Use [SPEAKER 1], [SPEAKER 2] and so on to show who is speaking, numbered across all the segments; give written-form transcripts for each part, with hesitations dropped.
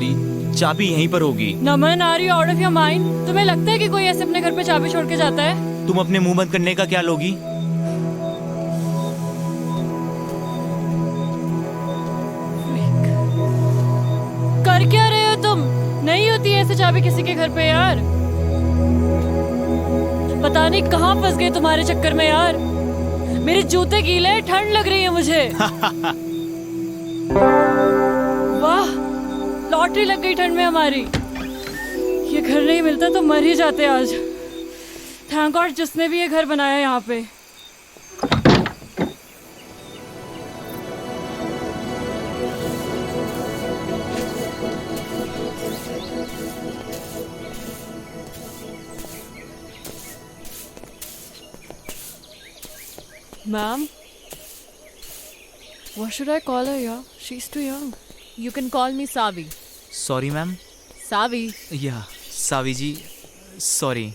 [SPEAKER 1] Sorry, चाबी यहीं पर होगी।
[SPEAKER 2] Naman, are you out of your mind? तुम्हें लगता है कि कोई ऐसे अपने घर पे चाबी छोड़ के जाता है?
[SPEAKER 1] तुम अपने मुंह बंद करने का क्या लोगी?
[SPEAKER 2] कर क्या रहे हो तुम? नहीं होती ऐसे चाबी किसी के घर पे यार। पता नहीं कहाँ फंस गए तुम्हारे चक्कर में यार। मेरे जूते गीले हैं, ठंड लग रही है मुझे। वाह, लॉटरी लग गई ठंड में हमारी। ये घर नहीं मिलता तो मर ही जाते आज। थैंक गॉड जिसने भी ये घर बनाया यहाँ पे। Ma'am, what should I call her? Yeah, she's too young.
[SPEAKER 3] You can call me Savi.
[SPEAKER 1] Sorry ma'am.
[SPEAKER 3] Savi,
[SPEAKER 1] या सावी जी, sorry.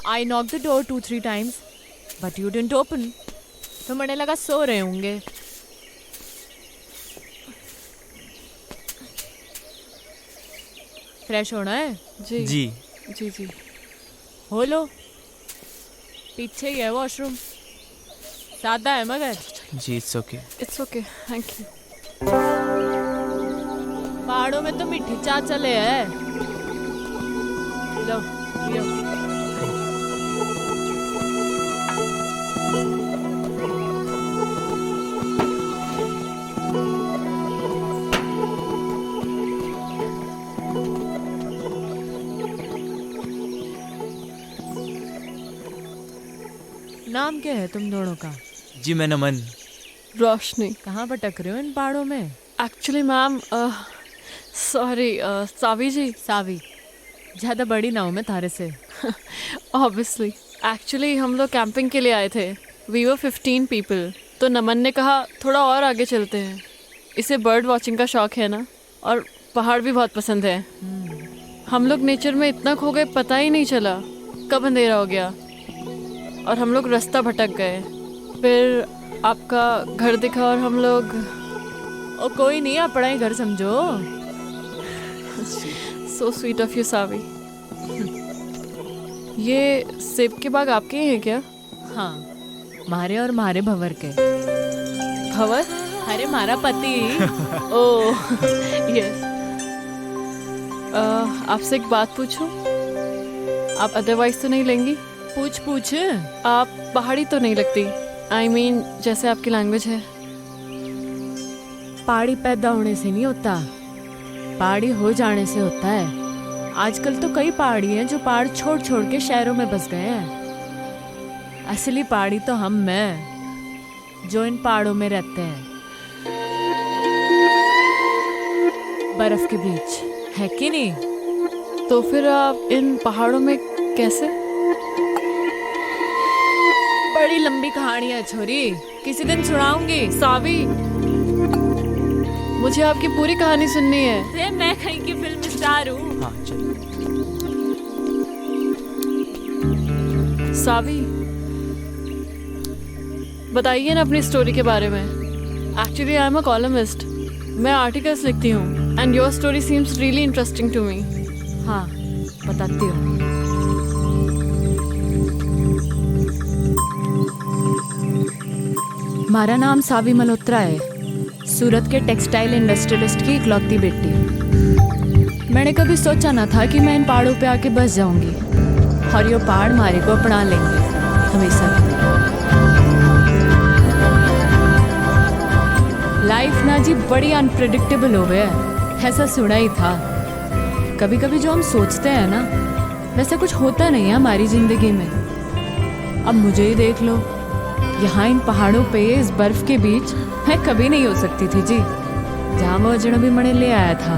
[SPEAKER 3] I knocked the door 2-3 times, but you didn't open. तो मुझे लगा सो रहे होंगे। फ्रेश होना है?
[SPEAKER 2] जी
[SPEAKER 1] जी
[SPEAKER 2] जी जी।
[SPEAKER 3] हो लो, पीछे ही है वॉशरूम, सादा है मगर।
[SPEAKER 1] जी, it's okay.
[SPEAKER 2] It's okay, thank you.
[SPEAKER 3] पहाड़ों में तो मीठी चाय चले है। लो पियो। नाम क्या है तुम दोनों का?
[SPEAKER 1] जी मैं नमन।
[SPEAKER 2] रोशनी।
[SPEAKER 3] कहाँ भटक रहे हो इन पहाड़ों में?
[SPEAKER 2] Actually, मैम, सॉरी, सावी जी।
[SPEAKER 3] सावी, ज्यादा बड़ी ना हूँ मैं थारे से।
[SPEAKER 2] Obviously. Actually, हम लोग कैंपिंग के लिए आए थे। We were 15 people. तो नमन ने कहा थोड़ा और आगे चलते हैं। इसे बर्ड वॉचिंग का शौक है ना, और पहाड़ भी बहुत पसंद है। हम लोग नेचर में इतना खो गए, पता ही नहीं चला कब अंधेरा हो गया और हम लोग रास्ता भटक गए। फिर आपका घर दिखा और हम लोग।
[SPEAKER 3] ओ कोई नहीं, अपना ही घर समझो।
[SPEAKER 2] सो स्वीट ऑफ यू सावी। ये सेब के बाग आपके ही हैं क्या?
[SPEAKER 3] हाँ, मारे और मारे भंवर के।
[SPEAKER 2] भंवर?
[SPEAKER 3] अरे मारा पति।
[SPEAKER 2] Oh yes. आपसे एक बात पूछूं? आप अदरवाइज तो नहीं लेंगी?
[SPEAKER 3] पूछ पूछ।
[SPEAKER 2] आप पहाड़ी तो नहीं लगती। I mean, जैसे आपकी लैंग्वेज है।
[SPEAKER 3] पहाड़ी पैदा होने से नहीं होता, पहाड़ी हो जाने से होता है। आजकल तो कई पहाड़ी हैं जो पहाड़ छोड़ छोड़ के शहरों में बस गए हैं। असली पहाड़ी तो हम हैं जो इन पहाड़ों में रहते हैं, बर्फ के बीच, है कि नहीं?
[SPEAKER 2] तो फिर आप इन पहाड़ों में कैसे?
[SPEAKER 3] बड़ी लंबी कहानी है छोरी, किसी दिन सुनाऊंगी।
[SPEAKER 2] सावी, मुझे आपकी पूरी कहानी सुननी है।
[SPEAKER 3] अरे मैं कहीं की फिल्म स्टार हूँ।
[SPEAKER 1] हाँ चलिए।
[SPEAKER 2] सावी, बताइए ना अपनी स्टोरी के बारे में। Actually I am a columnist. मैं आर्टिकल्स लिखती हूँ and your story seems really interesting to me.
[SPEAKER 3] हाँ बताती हूँ। हमारा नाम सावी मल्होत्रा है, सूरत के टेक्सटाइल इंडस्ट्रियलिस्ट की इकलौती बेटी। मैंने कभी सोचा ना था कि मैं इन पहाड़ों पे आके बस जाऊंगी और ये पहाड़ हमारे को अपना लेंगे हमेशा के लिए। लाइफ ना जी बड़ी अनप्रेडिक्टेबल हो गया है, ऐसा सुना ही था। कभी कभी जो हम सोचते हैं ना, वैसे कुछ होता नहीं है हमारी जिंदगी में। अब मुझे ही देख लो, यहाँ इन पहाड़ों पे इस बर्फ के बीच मैं कभी नहीं हो सकती थी जी, जहाँ वो अजनबी मणे ले आया था।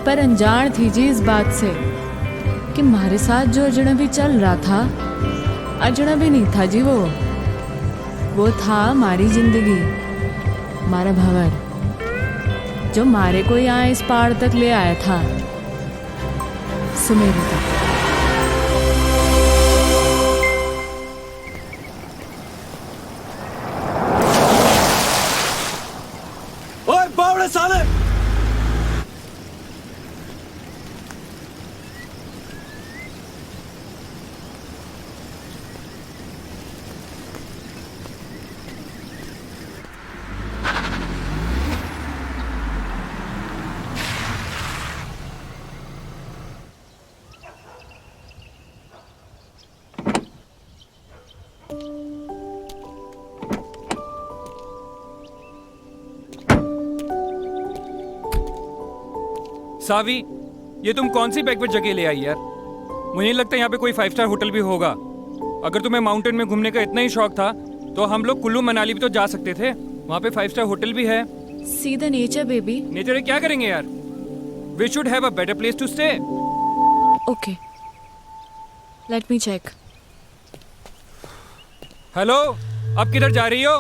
[SPEAKER 3] पर अनजान थी जी इस बात से कि हमारे साथ जो अजनबी चल रहा था, अजनबी नहीं था जी, वो था हमारी जिंदगी, हमारा भंवर, जो हमारे को यहाँ इस पहाड़ तक ले आया था, सुमेरु तक।
[SPEAKER 1] ओए बावड़े साले,
[SPEAKER 4] सावी, ये तुम कौन सी बैकवर्ड जगह ले आई यार? मुझे नहीं लगता यहाँ पे कोई 5 स्टार होटल भी होगा। अगर तुम्हें माउंटेन में घूमने का इतना ही शौक था तो हम लोग कुल्लू मनाली भी तो जा सकते थे। वहाँ पे 5 स्टार होटल भी है।
[SPEAKER 3] See the nature baby.
[SPEAKER 4] Nature क्या करेंगे यार? We should have a better place to stay.
[SPEAKER 3] Okay, let me check.
[SPEAKER 4] Hello, अब किधर जा रही हो?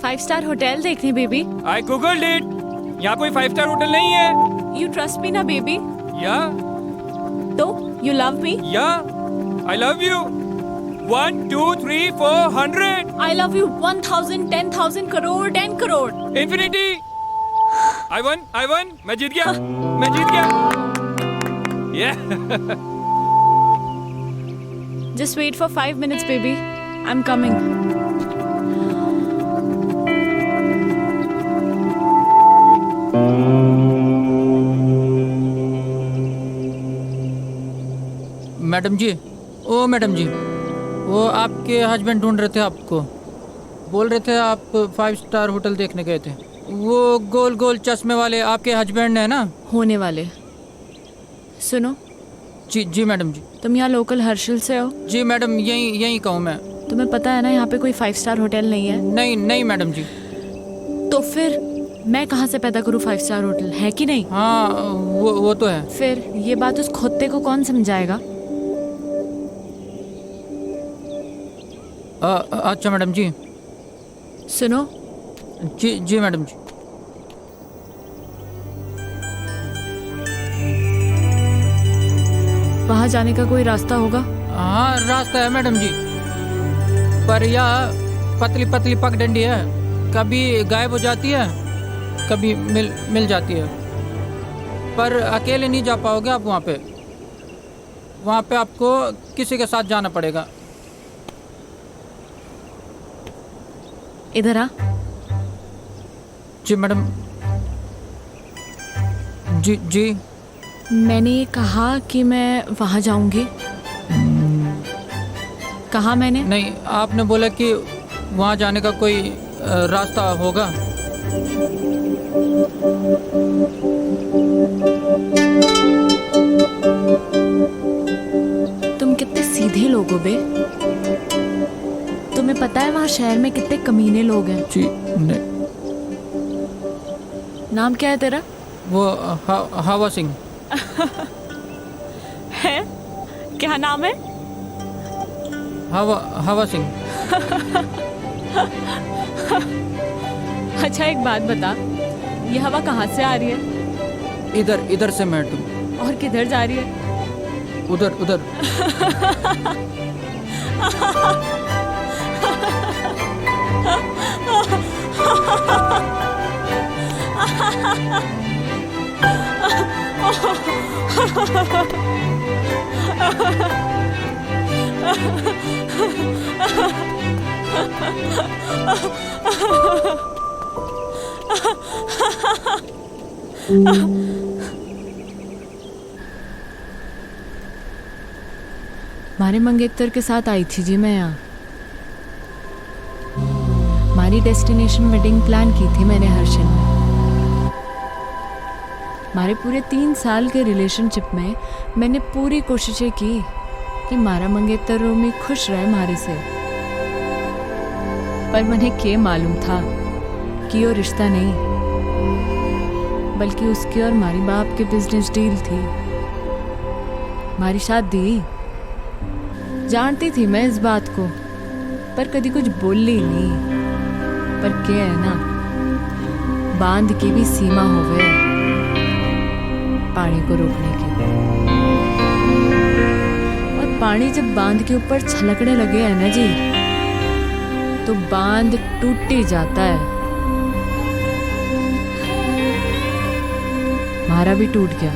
[SPEAKER 3] 5 स्टार होटल देखने बेबी।
[SPEAKER 4] I googled it. यहाँ कोई 5 स्टार होटल नहीं है।
[SPEAKER 3] यू ट्रस्ट मी ना बेबी?
[SPEAKER 4] या
[SPEAKER 3] तो यू लव मी?
[SPEAKER 4] या I love you. 1 2 3 4 100
[SPEAKER 3] I love you 1000 10,000 crore 10 crore.
[SPEAKER 4] Infinity. I won, मैं जीत गया, मैं जीत गया। Yeah.
[SPEAKER 3] Just wait for 5 minutes baby, I'm coming.
[SPEAKER 5] Madam ji, ओ मैडम जी, वो आपके हस्बैंड ढूंढ रहे थे आपको। बोल रहे थे आप 5 स्टार होटल देखने गए थे। वो गोल गोल चश्मे वाले आपके हस्बैंड है ना?
[SPEAKER 3] होने वाले। सुनो,
[SPEAKER 5] जी जी मैडम जी।
[SPEAKER 3] तुम यहाँ लोकल हर्षल से हो?
[SPEAKER 5] जी मैडम, यहीं का हूँ मैं।
[SPEAKER 3] तुम्हें पता है ना यहाँ पे कोई 5 स्टार होटल नहीं है?
[SPEAKER 5] नहीं मैडम जी।
[SPEAKER 3] तो फिर मैं कहाँ से पैदा करूँ 5 स्टार होटल, है कि नहीं?
[SPEAKER 5] हाँ, वो तो है।
[SPEAKER 3] फिर ये बात उस खोते को कौन समझाएगा?
[SPEAKER 5] अच्छा मैडम जी।
[SPEAKER 3] सुनो,
[SPEAKER 5] जी मैडम जी।
[SPEAKER 3] वहाँ जाने का कोई रास्ता होगा?
[SPEAKER 5] हाँ, रास्ता है मैडम जी, पर यह पतली पतली पगडंडी है। कभी गायब हो जाती है, कभी मिल जाती है। पर अकेले नहीं जा पाओगे आप वहाँ पे। वहाँ पे आपको किसी के साथ जाना पड़ेगा।
[SPEAKER 3] इधर आ।
[SPEAKER 5] जी मैडम। जी
[SPEAKER 3] मैंने कहा कि मैं वहाँ जाऊंगी। कहा मैंने?
[SPEAKER 5] नहीं, आपने बोला कि वहाँ जाने का कोई रास्ता होगा।
[SPEAKER 3] तुम कितने सीधे लोग हो बे। तुम्हें पता है वहाँ शहर में कितने कमीने लोग हैं?
[SPEAKER 5] जी नहीं।
[SPEAKER 3] नाम क्या है तेरा?
[SPEAKER 5] वो हवा सिंह
[SPEAKER 3] है? क्या नाम है?
[SPEAKER 5] हवा सिंह।
[SPEAKER 3] अच्छा एक बात बता, ये हवा कहाँ से आ रही है?
[SPEAKER 5] इधर से मैडम।
[SPEAKER 3] और किधर जा रही है?
[SPEAKER 5] उधर।
[SPEAKER 3] मारे मंगेतर के साथ आई थी जी मैं यहाँ। हमारी डेस्टिनेशन वेडिंग प्लान की थी मैंने हर्षल में। हमारे पूरे 3 साल के रिलेशनशिप में मैंने पूरी कोशिशें की कि मारा मंगेतर रोमी खुश रहे हमारे से। पर मुझे क्या मालूम था कि वो रिश्ता नहीं, बल्कि उसकी और हमारी बाप की बिजनेस डील थी। हमारी शादी जानती थी मैं इस बात को, पर कभी कुछ बोली नहीं। पर क्या है ना, बांध की भी सीमा हो गए पानी को रोकने की। और पानी जब बांध के ऊपर छलकने लगे है ना जी, तो बांध टूट ही जाता है। हमारा भी टूट गया।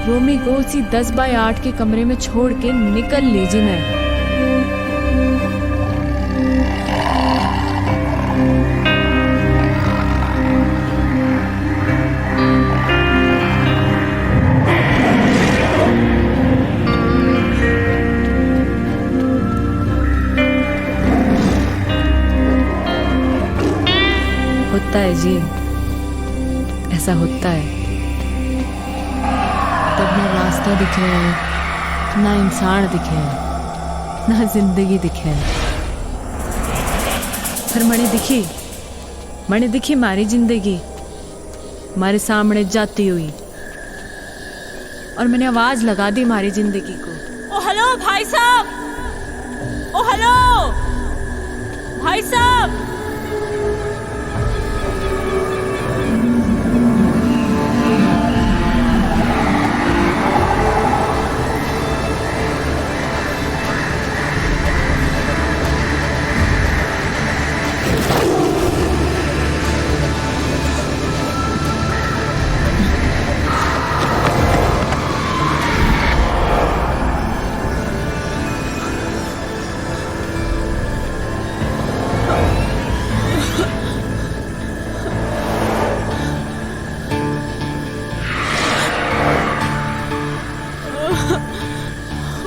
[SPEAKER 3] रोमी को उसी 10 बाय 8 के कमरे में छोड़ के निकल लीजिए मैं। है जी, ऐसा होता है। तब ना रास्ता दिखे, ना इंसान दिखे, ना जिंदगी दिखे। पर मने दिखी मारी जिंदगी मारे सामने जाती हुई, और मैंने आवाज लगा दी मारी जिंदगी को।
[SPEAKER 2] ओ हेलो भाई साहब, ओ हेलो भाई साहब।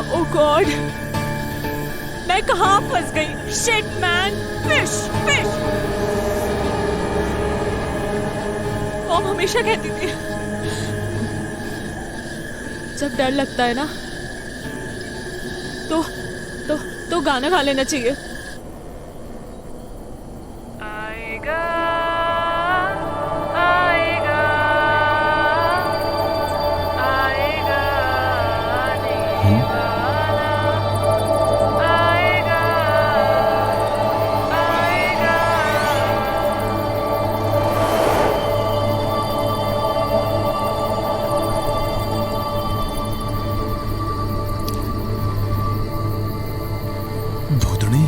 [SPEAKER 2] ओ गॉड, मैं कहाँ फंस गई? Shit man, fish fish. Mom हमेशा कहती थी जब डर लगता है ना तो गाना गा लेना चाहिए। आएगा आएगा आएगा आने वाला, आएगा आएगा।
[SPEAKER 6] भूतनी,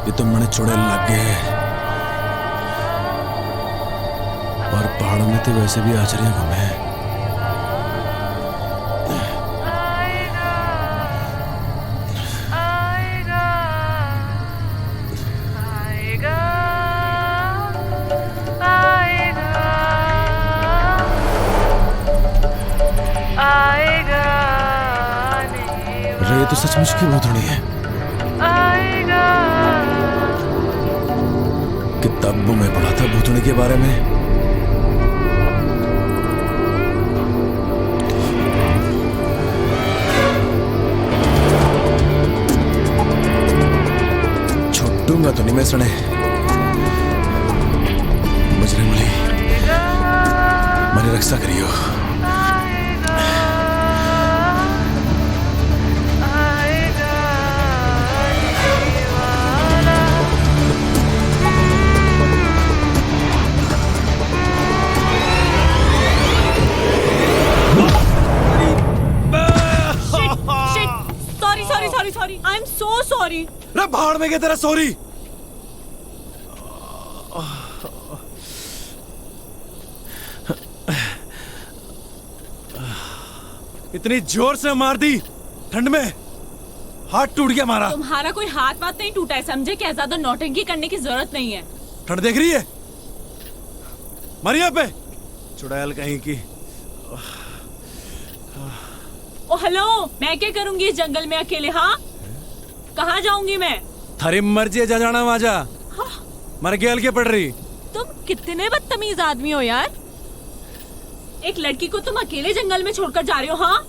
[SPEAKER 6] ये तो मने चुड़ैल लग गए हैं। और पहाड़ों में तो वैसे भी आचरिया कम है। अरे ये तो सचमुच की भूतनी है। किताबों में पढ़ा था भूतनी के बारे में। छूटूंगा तो नहीं मैं सने। बजरंगबली, मेरी रक्षा करियो।
[SPEAKER 2] Sorry, I'm so sorry.
[SPEAKER 6] रे भाड़ में गया तेरा सॉरी। इतनी जोर से मार दी ठंड में, हाथ टूट गया हमारा।
[SPEAKER 2] तुम्हारा कोई हाथ वाथ नहीं टूटा है, समझे क्या? ज्यादा नौटंकी करने की जरूरत नहीं है।
[SPEAKER 6] ठंड देख रही है मरिया पे, चुड़ैल कहीं की।
[SPEAKER 2] ओ हेलो, मैं क्या करूंगी इस जंगल में अकेले? हाँ, कहाँ जाऊंगी मैं?
[SPEAKER 6] थारी मर्जी है, जा जाना वहां जा।
[SPEAKER 2] हाँ?
[SPEAKER 6] मर गेल के पड़ रही।
[SPEAKER 2] तुम कितने बदतमीज आदमी हो यार। एक लड़की को तुम अकेले जंगल में छोड़कर जा रहे हो? हाँ?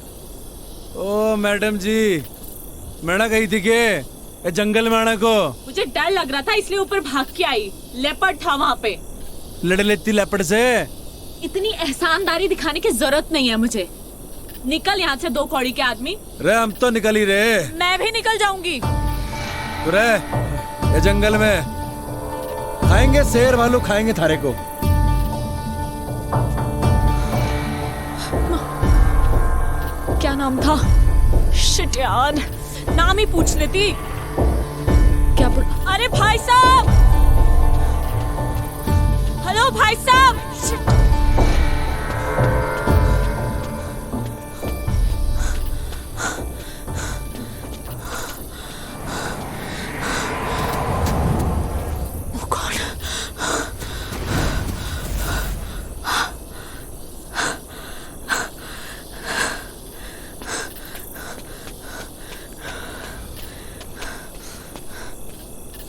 [SPEAKER 6] ओ मैडम जी, मैं ना गई थी के जंगल में आने को।
[SPEAKER 2] मुझे डर लग रहा था इसलिए ऊपर भाग के आई। लेपर्ड था वहाँ पे।
[SPEAKER 6] लड़ लेती लेपर्ड से।
[SPEAKER 2] इतनी एहसानदारी दिखाने की जरूरत नहीं है मुझे। निकल यहाँ से, दो कौड़ी के आदमी।
[SPEAKER 6] रे हम तो निकल ही रहे।
[SPEAKER 2] मैं भी निकल जाऊंगी।
[SPEAKER 6] तो रे ये जंगल में खाएंगे, शेर भालू खाएंगे थारे को।
[SPEAKER 2] क्या नाम था? शिट यार, नाम ही पूछ लेती। क्या अरे भाई साहब, हेलो भाई साहब। शिट।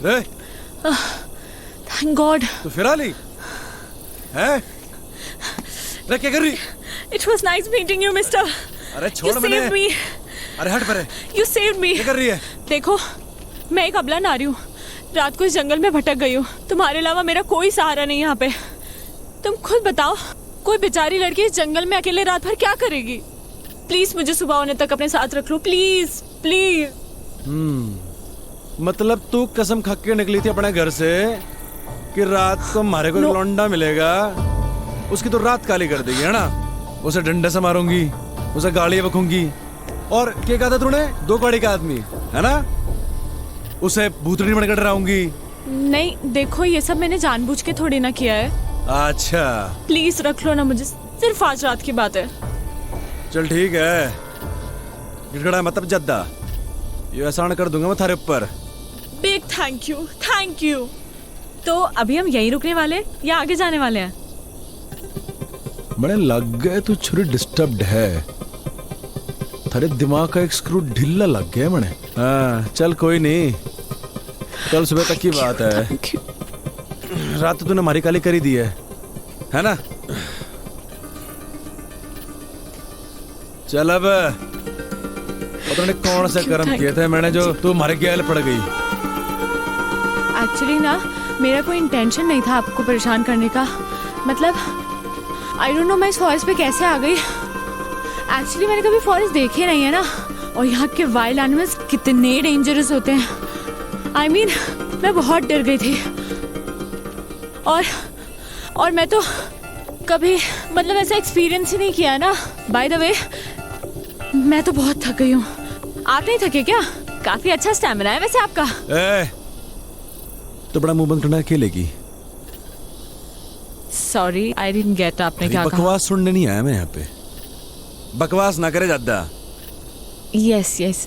[SPEAKER 6] रे
[SPEAKER 3] थैंक गॉड।
[SPEAKER 6] तो फिर आ ली है? अरे क्या कर रही?
[SPEAKER 3] It was nice meeting you mister.
[SPEAKER 6] अरे छोड़ मैंने। अरे हट परे।
[SPEAKER 3] You saved me.
[SPEAKER 6] क्या कर रही है?
[SPEAKER 3] देखो, मैं एक अबला नारी हूँ, रात को इस जंगल में भटक गई हूँ। तुम्हारे अलावा मेरा कोई सहारा नहीं यहाँ पे। तुम खुद बताओ, कोई बेचारी लड़की इस जंगल में अकेले रात भर क्या करेगी? प्लीज मुझे सुबह होने तक अपने साथ रख लो, प्लीज प्लीज।
[SPEAKER 6] मतलब तू कसम खा के निकली थी अपने घर से कि रात को हमारे को लौंडा मिलेगा, उसकी तो रात काली कर देगी, है ना? उसे डंडे से मारूंगी, उसे गालियां बकूंगी, और क्या कहा था तूने? 2 कौड़ी का आदमी, है ना? उसे भूतड़ी बनकर डराऊंगी।
[SPEAKER 3] नहीं देखो, ये सब मैंने जानबूझ के थोड़ी ना किया है।
[SPEAKER 6] अच्छा
[SPEAKER 3] प्लीज रख लो ना मुझे, सिर्फ आज रात की बात है।
[SPEAKER 6] चल ठीक है, गिड़गड़ा मतलब जद्दा, ये एहसान कर दूंगा मैं थारे ऊपर।
[SPEAKER 3] Big thank you, thank you. तो अभी हम यहीं रुकने वाले या आगे जाने वाले हैं?
[SPEAKER 6] बड़े लग गए तू छुरी डिस्टर्ब्ड है, थारे दिमाग का एक स्क्रू ढीला लग गया मैंने। हाँ चल कोई नहीं, कल सुबह तक की बात है।
[SPEAKER 3] Thank you.
[SPEAKER 6] रात तो तूने मारी काली करी दी है ना? चल अब पता नहीं कौन से कर्म किए थे मैंने जो तू मारे गैल पड़ गई।
[SPEAKER 3] एक्चुअली ना, मेरा कोई इंटेंशन नहीं था आपको परेशान करने का। मतलब आई डोंट नो मैं इस फॉरेस्ट पे कैसे आ गई। एक्चुअली मैंने कभी फॉरेस्ट देखे नहीं है ना, और यहाँ के वाइल्ड एनिमल्स कितने डेंजरस होते हैं। आई मीन मैं बहुत डर गई थी, और मैं तो कभी मतलब ऐसा एक्सपीरियंस ही नहीं किया ना। बाय द वे, मैं तो बहुत थक गई हूँ। आप नहीं थके क्या? काफी अच्छा स्टैमिना है वैसे आपका।
[SPEAKER 6] तो बड़ा मुंह बंद करना अकेलेगी।
[SPEAKER 3] सॉरी आई डिडंट गेट, आपने क्या कहा?
[SPEAKER 6] बकवास सुनने नहीं आया मैं यहाँ पे, बकवास ना करे ज्यादा।
[SPEAKER 3] Yes yes.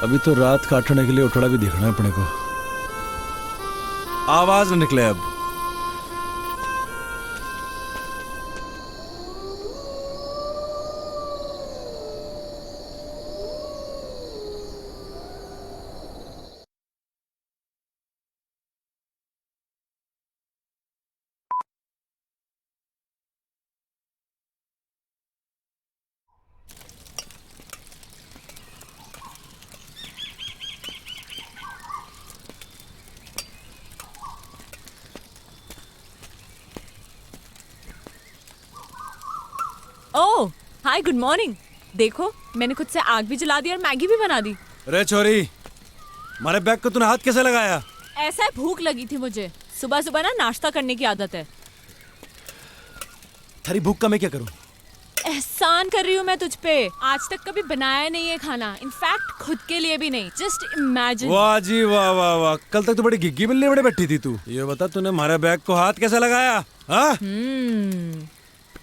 [SPEAKER 6] अभी तो रात काटने के लिए उठड़ा भी देखना है अपने को, आवाज न निकले अब।
[SPEAKER 3] ओह हाय, गुड मॉर्निंग। देखो मैंने खुद से आग भी जला दी और मैगी भी बना दी।
[SPEAKER 6] रे छोरी, हमारे बैग को तूने हाथ कैसे लगाया?
[SPEAKER 3] ऐसा है, भूख लगी थी मुझे। सुबह सुबह ना नाश्ता करने की आदत है।
[SPEAKER 6] थारी भूख का मैं क्या करूं?
[SPEAKER 3] एहसान कर रही हूँ मैं तुझ पे। आज तक कभी बनाया नहीं है खाना, इनफैक्ट खुद के लिए भी नहीं। Just imagine.
[SPEAKER 6] वाह जी वाह वाह वाह, कल तक तो बड़ी घिग्गी मिलने बड़े बैठी थी तू। ये बता तूने हमारे बैग को हाथ कैसे लगाया? हाँ?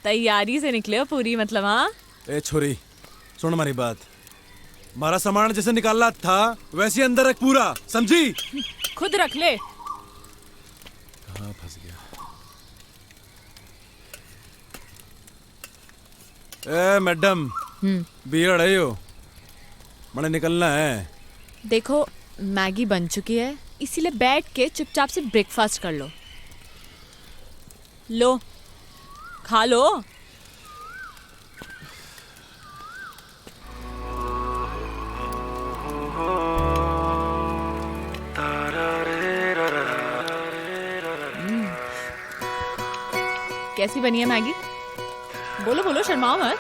[SPEAKER 3] तैयारी से निकले हो पूरी, मतलब। हाँ
[SPEAKER 6] ए छोरी, सुन हमारी बात। हमारा सामान जैसे निकालना था वैसे अंदर रख पूरा, समझी?
[SPEAKER 3] खुद रख ले।
[SPEAKER 6] कहाँ फंस गया? ए मैडम, बियड़ है यो, मैंने निकलना है।
[SPEAKER 3] देखो मैगी बन चुकी है, इसीलिए बैठ के चुपचाप से ब्रेकफास्ट कर लो। लो खा लो। कैसी बनी है मैगी? बोलो बोलो, शर्माओ मत।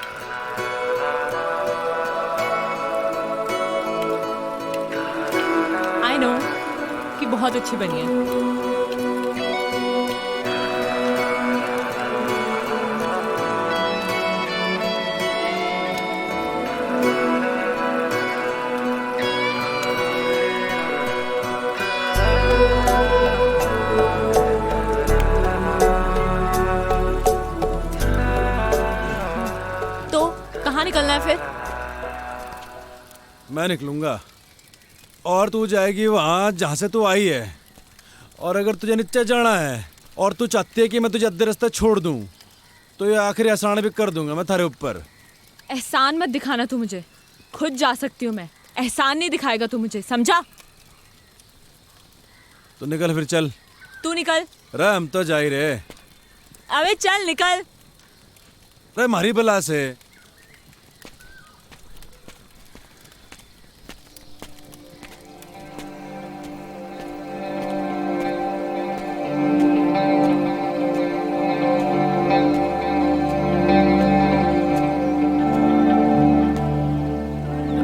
[SPEAKER 3] आई नो कि बहुत अच्छी बनी है। तो कहाँ निकलना है फिर?
[SPEAKER 6] मैं निकलूंगा और तू जाएगी वहां जहां से तू आई है। और अगर तुझे नीचे जाना है और तू चाहती है कि मैं तुझे अद्धे रास्ते छोड़ दूं, तो ये आखिरी एहसान भी कर दूंगा मैं थारे ऊपर।
[SPEAKER 3] एहसान मत दिखाना तू मुझे, खुद जा सकती हूँ मैं। एहसान नहीं दिखाएगा तू मुझे, समझा?
[SPEAKER 6] तो निकल फिर चल।
[SPEAKER 3] तू निकल।
[SPEAKER 6] रे हम तो जा ही रहे।
[SPEAKER 3] अबे चल निकल।
[SPEAKER 6] रे मारी बला से।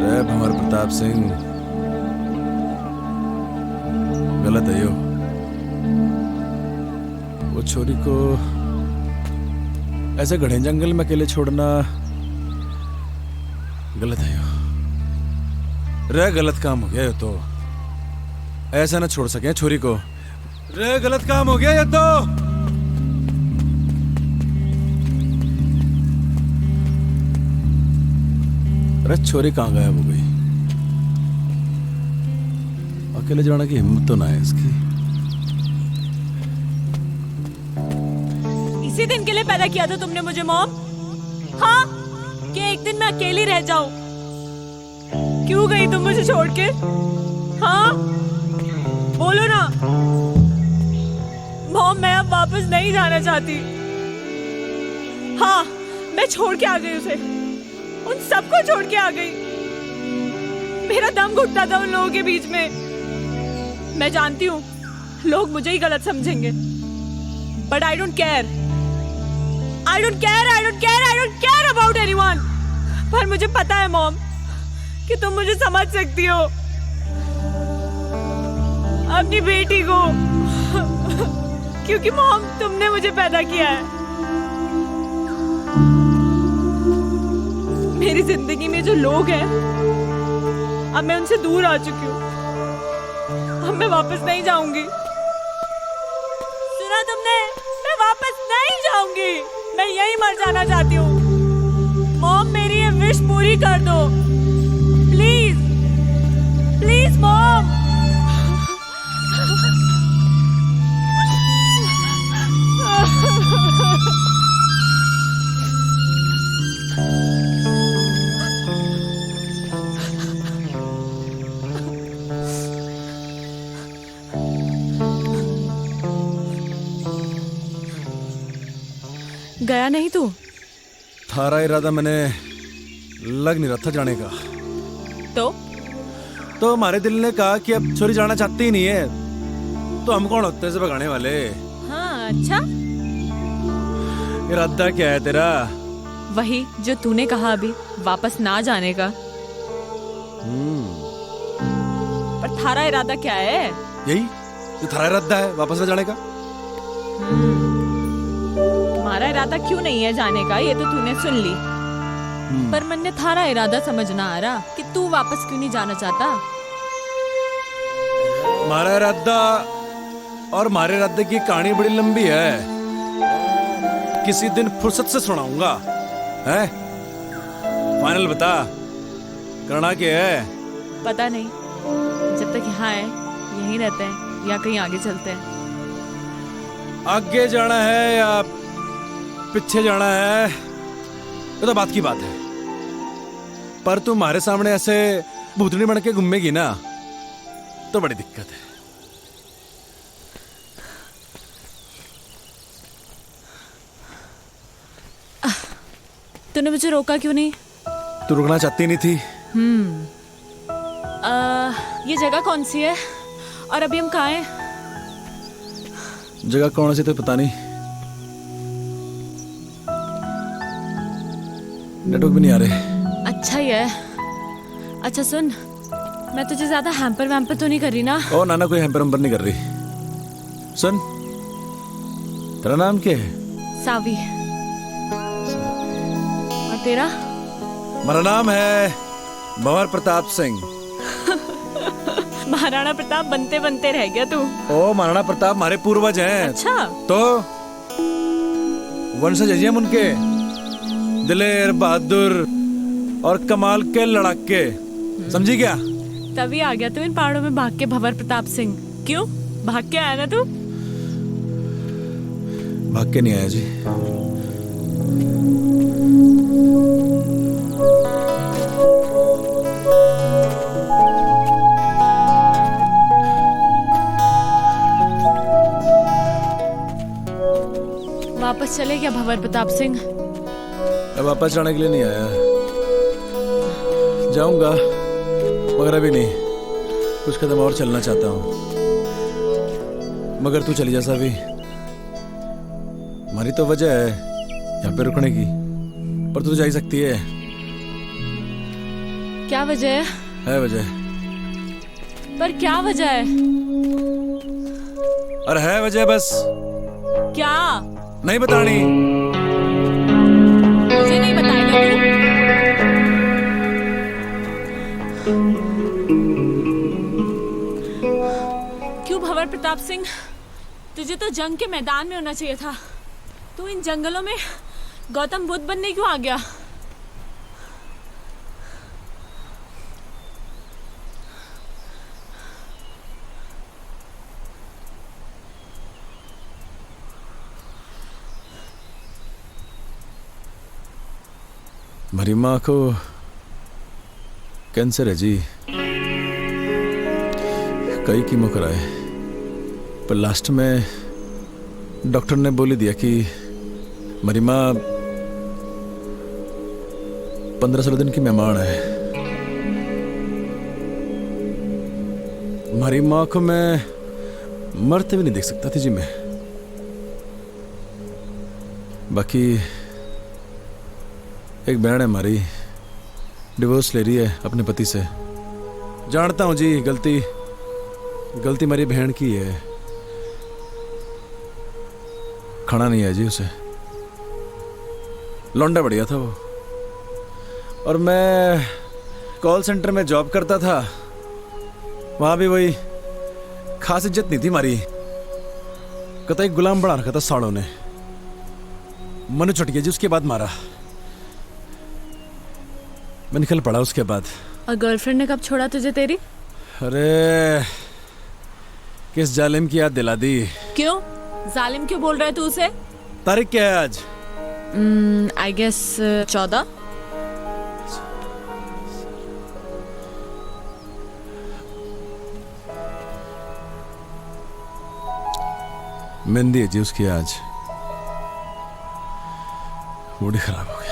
[SPEAKER 6] रे भंवर प्रताप सिंह, गलत है यो। वो छोरी को ऐसे घने जंगल में अकेले छोड़ना गलत है यो। रे गलत काम हो गया ये तो। ऐसा ना छोड़ सके छोरी को। रे गलत काम हो गया ये तो। अरे छोरी कहाँ गायब हो गई? अकेले जाने की हिम्मत तो ना है इसकी।
[SPEAKER 3] इसी दिन के लिए पैदा किया था तुमने मुझे मॉम? हाँ, कि एक दिन मैं अकेली रह जाऊं? क्यों गई तुम मुझे छोड़ के? हाँ, बोलो ना। मॉम, मैं अब वापस नहीं जाना चाहती। हाँ, मैं छोड़ के आ गई उसे, उन सबको छोड़ के आ गई। मेरा दम घुटता था उन लोगों के बीच में। मैं जानती हूँ लोग मुझे ही गलत समझेंगे, but I don't care. I don't care about anyone. पर मुझे पता है मॉम कि तुम मुझे समझ सकती हो, अपनी बेटी को। क्योंकि मॉम, तुमने मुझे पैदा किया है। मेरी जिंदगी में जो लोग हैं, अब मैं उनसे दूर आ चुकी हूँ। अब मैं वापस नहीं जाऊंगी। सुना तुमने? मैं वापस नहीं जाऊंगी। मैं यहीं मर जाना चाहती हूँ। मॉम, मेरी ये विश पूरी कर दो प्लीज, प्लीज मॉम। गया नहीं तू?
[SPEAKER 6] थारा इरादा मैंने लग नहीं रहा था जाने का। तो हमारे दिल ने कहा कि अब छोरी जाना चाहती ही नहीं है, तो हम कौन होते से भगाने वाले?
[SPEAKER 3] हाँ, अच्छा।
[SPEAKER 6] इरादा क्या है तेरा?
[SPEAKER 3] वही जो तूने कहा अभी, वापस ना जाने का। पर थारा इरादा क्या है?
[SPEAKER 6] यही जो थारा इरादा है, वापस न जाने का।
[SPEAKER 3] तुम्हारा इरादा क्यों नहीं है जाने का, ये तो तूने सुन ली। पर मन ने थारा इरादा समझना आ रहा कि तू वापस क्यों नहीं जाना चाहता।
[SPEAKER 6] हमारा इरादा और हमारे इरादे की कहानी बड़ी लंबी है, किसी दिन फुर्सत से सुनाऊंगा। हैं? फाइनल बता, करना क्या है?
[SPEAKER 3] पता नहीं, जब तक यहाँ है यहीं रहते हैं या कहीं आगे चलते हैं।
[SPEAKER 6] आगे जाना है या पीछे जाना है, ये तो बात की बात है। पर तू हमारे सामने ऐसे भूतनी बन के घूमेगी ना, तो बड़ी दिक्कत है।
[SPEAKER 3] तूने मुझे रोका क्यों नहीं?
[SPEAKER 6] तू रुकना चाहती नहीं थी।
[SPEAKER 3] ये जगह कौन सी है और अभी हम कहाँ हैं?
[SPEAKER 6] जगह कौन सी तो पता नहीं, नेटवर्क भी नहीं आ रहे।
[SPEAKER 3] अच्छा ही है। अच्छा सुन, मैं तुझे ज्यादा हैम्पर वैम्पर तो नहीं कर रही ना?
[SPEAKER 6] ओ नाना, कोई हैम्पर वैम्पर नहीं कर रही। सुन, तेरा नाम क्या है?
[SPEAKER 3] सावी। और तेरा?
[SPEAKER 6] मेरा नाम है भंवर प्रताप सिंह।
[SPEAKER 3] महाराणा प्रताप बनते बनते रह गया तू।
[SPEAKER 6] ओ महाराणा प्रताप हमारे पूर्वज हैं।
[SPEAKER 3] अच्छा।
[SPEAKER 6] तो वंशज हैं हम उनके, दिलेर, बहादुर और कमाल के लड़ाके, समझी क्या?
[SPEAKER 3] तभी आ गया तू इन पहाड़ों में भाग के भंवर प्रताप सिंह। क्यों भाग के आया ना तू?
[SPEAKER 6] भाग के नहीं आया जी।
[SPEAKER 3] वापस चले क्या भंवर प्रताप सिंह?
[SPEAKER 6] अब वापस जाने के लिए नहीं आया, जाऊंगा मगर अभी नहीं, कुछ कदम और चलना चाहता हूँ। मगर तू चली जा सावी, हमारी तो वजह है यहाँ पे रुकने की, पर तू तो जा ही सकती है।
[SPEAKER 3] क्या वजह
[SPEAKER 6] है वजह,
[SPEAKER 3] पर क्या वजह है?
[SPEAKER 6] और है वजह बस,
[SPEAKER 3] क्या?
[SPEAKER 6] नहीं बतानी।
[SPEAKER 3] मुझे नहीं बताएगा तू? क्यों भंवर प्रताप सिंह, तुझे तो जंग के मैदान में होना चाहिए था। तू इन जंगलों में गौतम बुद्ध बनने क्यों आ गया?
[SPEAKER 6] हमारी माँ को कैंसर है जी, कई कीमो कराए, पर लास्ट में डॉक्टर ने बोल ही दिया कि हमारी माँ 15-16 दिन की मेहमान है। हमारी माँ को मैं मरते भी नहीं देख सकता थी जी मैं। बाकी एक बहन है हमारी, डिवोर्स ले रही है अपने पति से। जानता हूँ जी, गलती मेरी बहन की है, खाना नहीं है जी उसे। लौंडा बढ़िया था वो, और मैं कॉल सेंटर में जॉब करता था, वहां भी वही खास इज्जत नहीं थी हमारी, कतई गुलाम बना रखा था साड़ों ने। मनु चट गया जी उसके बाद मारा, मैं निकल पड़ा उसके बाद।
[SPEAKER 3] और गर्लफ्रेंड ने कब छोड़ा तुझे तेरी?
[SPEAKER 6] अरे किस जालिम की याद दिला दी।
[SPEAKER 3] क्यों? जालिम क्यों बोल रहा है तू उसे?
[SPEAKER 6] तारीख क्या है आज?
[SPEAKER 3] I guess 14।
[SPEAKER 6] मेहंदी है जी उसकी आज, मूड ही खराब हो गया।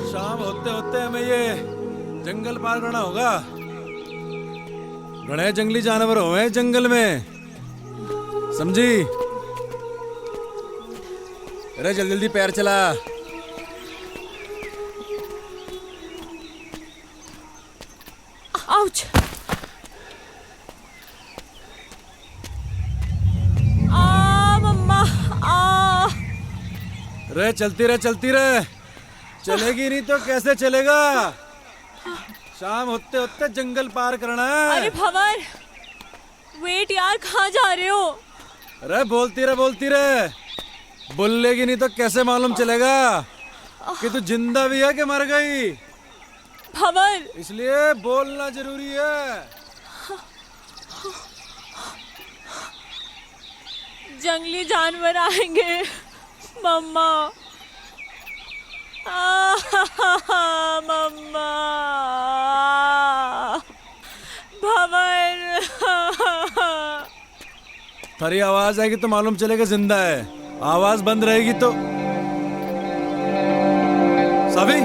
[SPEAKER 6] शाम होते होते हमें ये जंगल पार करना होगा। घने जंगली जानवर हुए जंगल में, समझी? अरे जल्दी जल्दी पैर चला।
[SPEAKER 3] आउच! मम्मा!
[SPEAKER 6] रे चलती रहे, चलेगी नहीं तो कैसे चलेगा? शाम होते होते जंगल पार करना है।
[SPEAKER 3] अरे भंवर, वेट यार, कहाँ जा रहे हो?
[SPEAKER 6] अरे बोलती रहे, बोलेगी नहीं तो कैसे मालूम चलेगा कि तू जिंदा भी है कि मर गई?
[SPEAKER 3] भंवर!
[SPEAKER 6] इसलिए बोलना जरूरी है।
[SPEAKER 3] जंगली जानवर आएंगे मम्मा। मम्मा! भंवर!
[SPEAKER 6] थारी आवाज आएगी तो मालूम चलेगा जिंदा है, आवाज बंद रहेगी तो। सावी,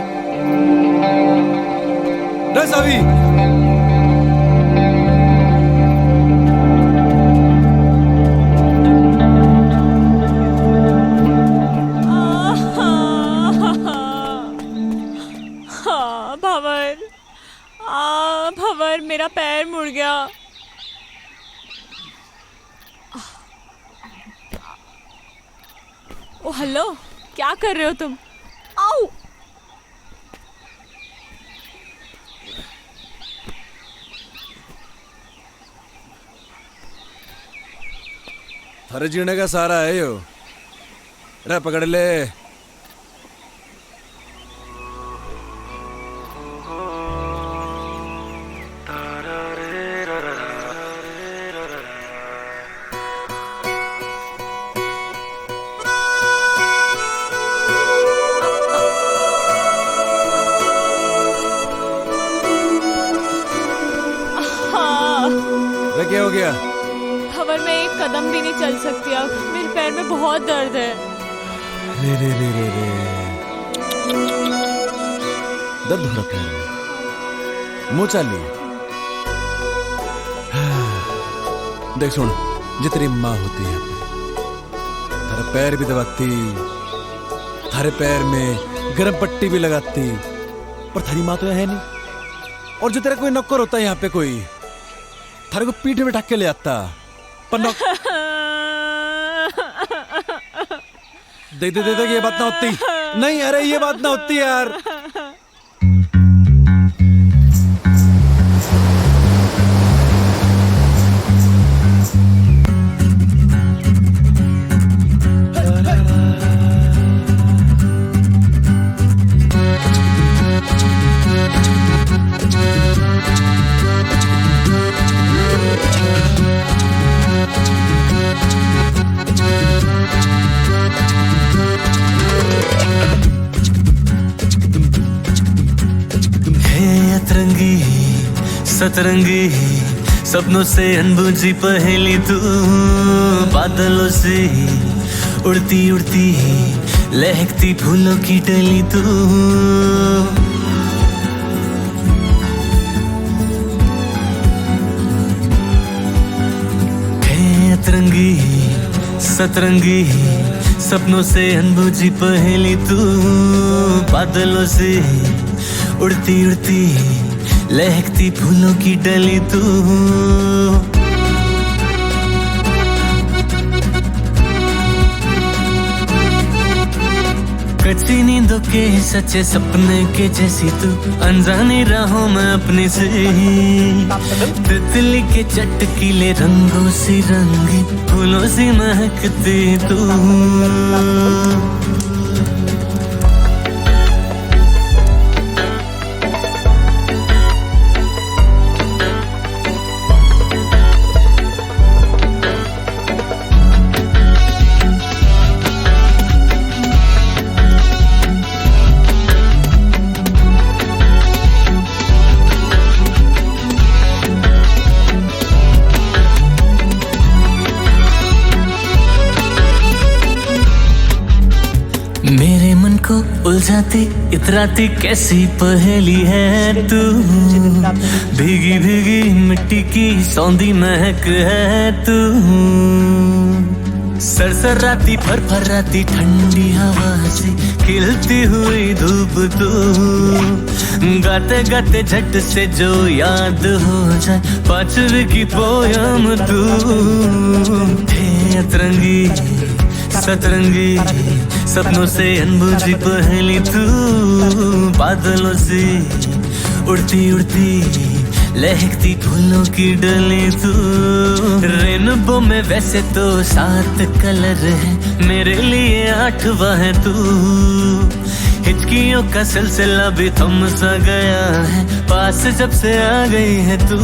[SPEAKER 6] रे सावी!
[SPEAKER 3] भंवर, मेरा पैर मुड़ गया। ओ हेलो, क्या कर रहे हो तुम? आओ!
[SPEAKER 6] थारे जीने का सारा है यो, रे पकड़ ले। गया?
[SPEAKER 2] खबर में एक कदम भी नहीं चल सकती अब, मेरे पैर में बहुत दर्द है।
[SPEAKER 6] रे रे रे रे रे, दर्द हो रहा पैर में, मुंह चाली। देख सुन, जे तेरी माँ होती है थारा पैर भी दबाती, थारे पैर में गर्म पट्टी भी लगाती, पर थारी माँ तो है नहीं। और जो तेरा कोई नौकर होता है यहाँ पे, कोई थारे को पीठ में बिठा के ले आता, पर देख देख देख, ये बात ना होती। नहीं अरे ये बात ना होती यार।
[SPEAKER 7] सतरंगी सपनों से अनबुझी पहेली तू, बादलों से उड़ती उड़ती लहकती फूलों की डली तू। है अतरंगी सतरंगी सपनों से अनबुझी पहेली तू, बादलों से उड़ती उड़ती लहकती फूलों की डली तू। कच्ची नींदों के सच्चे सपने के जैसी तू, अनजानी राहों में अपनी से तितली के चटकीले रंगों से रंगी फूलों से महकती तू। मेरे मन को उलझाती इतराती कैसी पहेली है तू, भीगी भीगी मिट्टी की सौंधी महक है तू। सरसराती फरफराती ठंडी हवा से खिलती हुई धूप तू, गाते गाते झट से जो याद हो जाए पांचवी की पोयम तू। हे अतरंगी सतरंगी सपनों से अनबुझी पहेली तू, बादलों से उड़ती उड़ती लहकती फूलों की डली तू। रेनबो में वैसे तो 7 कलर है, मेरे लिए 8वां है तू। हिचकियों का सिलसिला भी थम सा गया है, पास जब से आ गई है तू।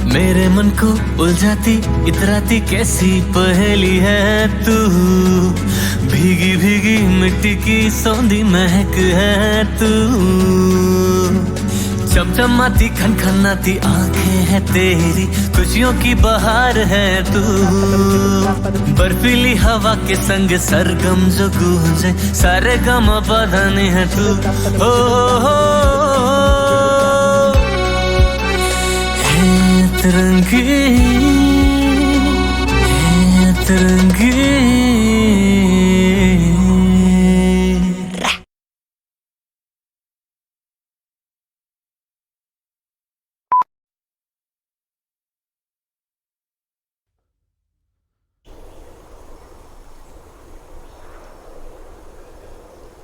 [SPEAKER 7] मेरे मन को उलझाती इतराती कैसी पहेली है तू, भीगी भीगी मिट्टी की सौंधी महक है तू। चमचमाती खनखनाती आंखें हैं तेरी, खुशियों की बहार है तू। बर्फीली हवा के संग सरगम जो गूंजे, सारे गम बधाने हैं तू। हो तिरंगी तिरंगी।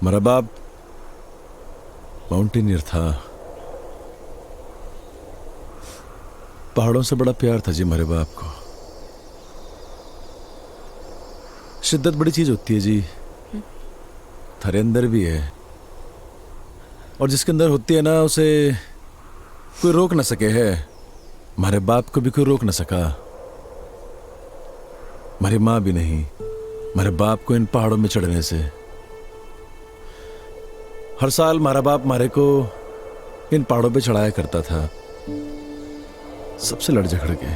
[SPEAKER 6] मेरा बाप माउंटेनियर था, पहाड़ों से बड़ा प्यार था जी मेरे बाप को। शिद्दत बड़ी चीज होती है जी, थारे अंदर भी है, और जिसके अंदर होती है ना उसे कोई रोक ना सके है। हमारे बाप को भी कोई रोक ना सका, हमारी माँ भी नहीं, हमारे बाप को इन पहाड़ों में चढ़ने से। हर साल हमारा बाप हमारे को इन पहाड़ों पे चढ़ाया करता था, सबसे लड़ झगड़ के।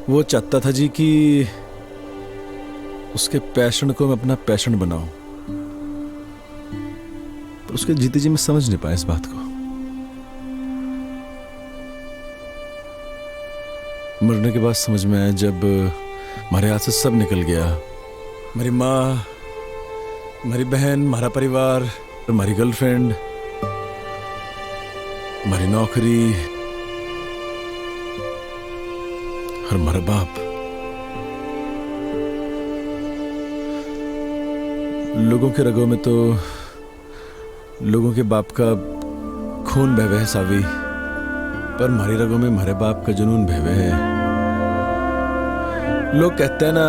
[SPEAKER 6] वो चाहता था जी कि उसके पैशन को मैं अपना पैशन बनाऊं, पर उसके जीते जी मैं समझ नहीं पाया इस बात को। मरने के बाद समझ में आया जब हमारे हाथ से सब निकल गया। मेरी माँ, मेरी बहन, हमारा परिवार, हमारी गर्लफ्रेंड, हमारी नौकरी और हमारा बाप। लोगों के रगों में तो लोगों के बाप का खून बह है सावी, पर हमारी रगों में हमारे बाप का जुनून बह है। लोग कहते हैं ना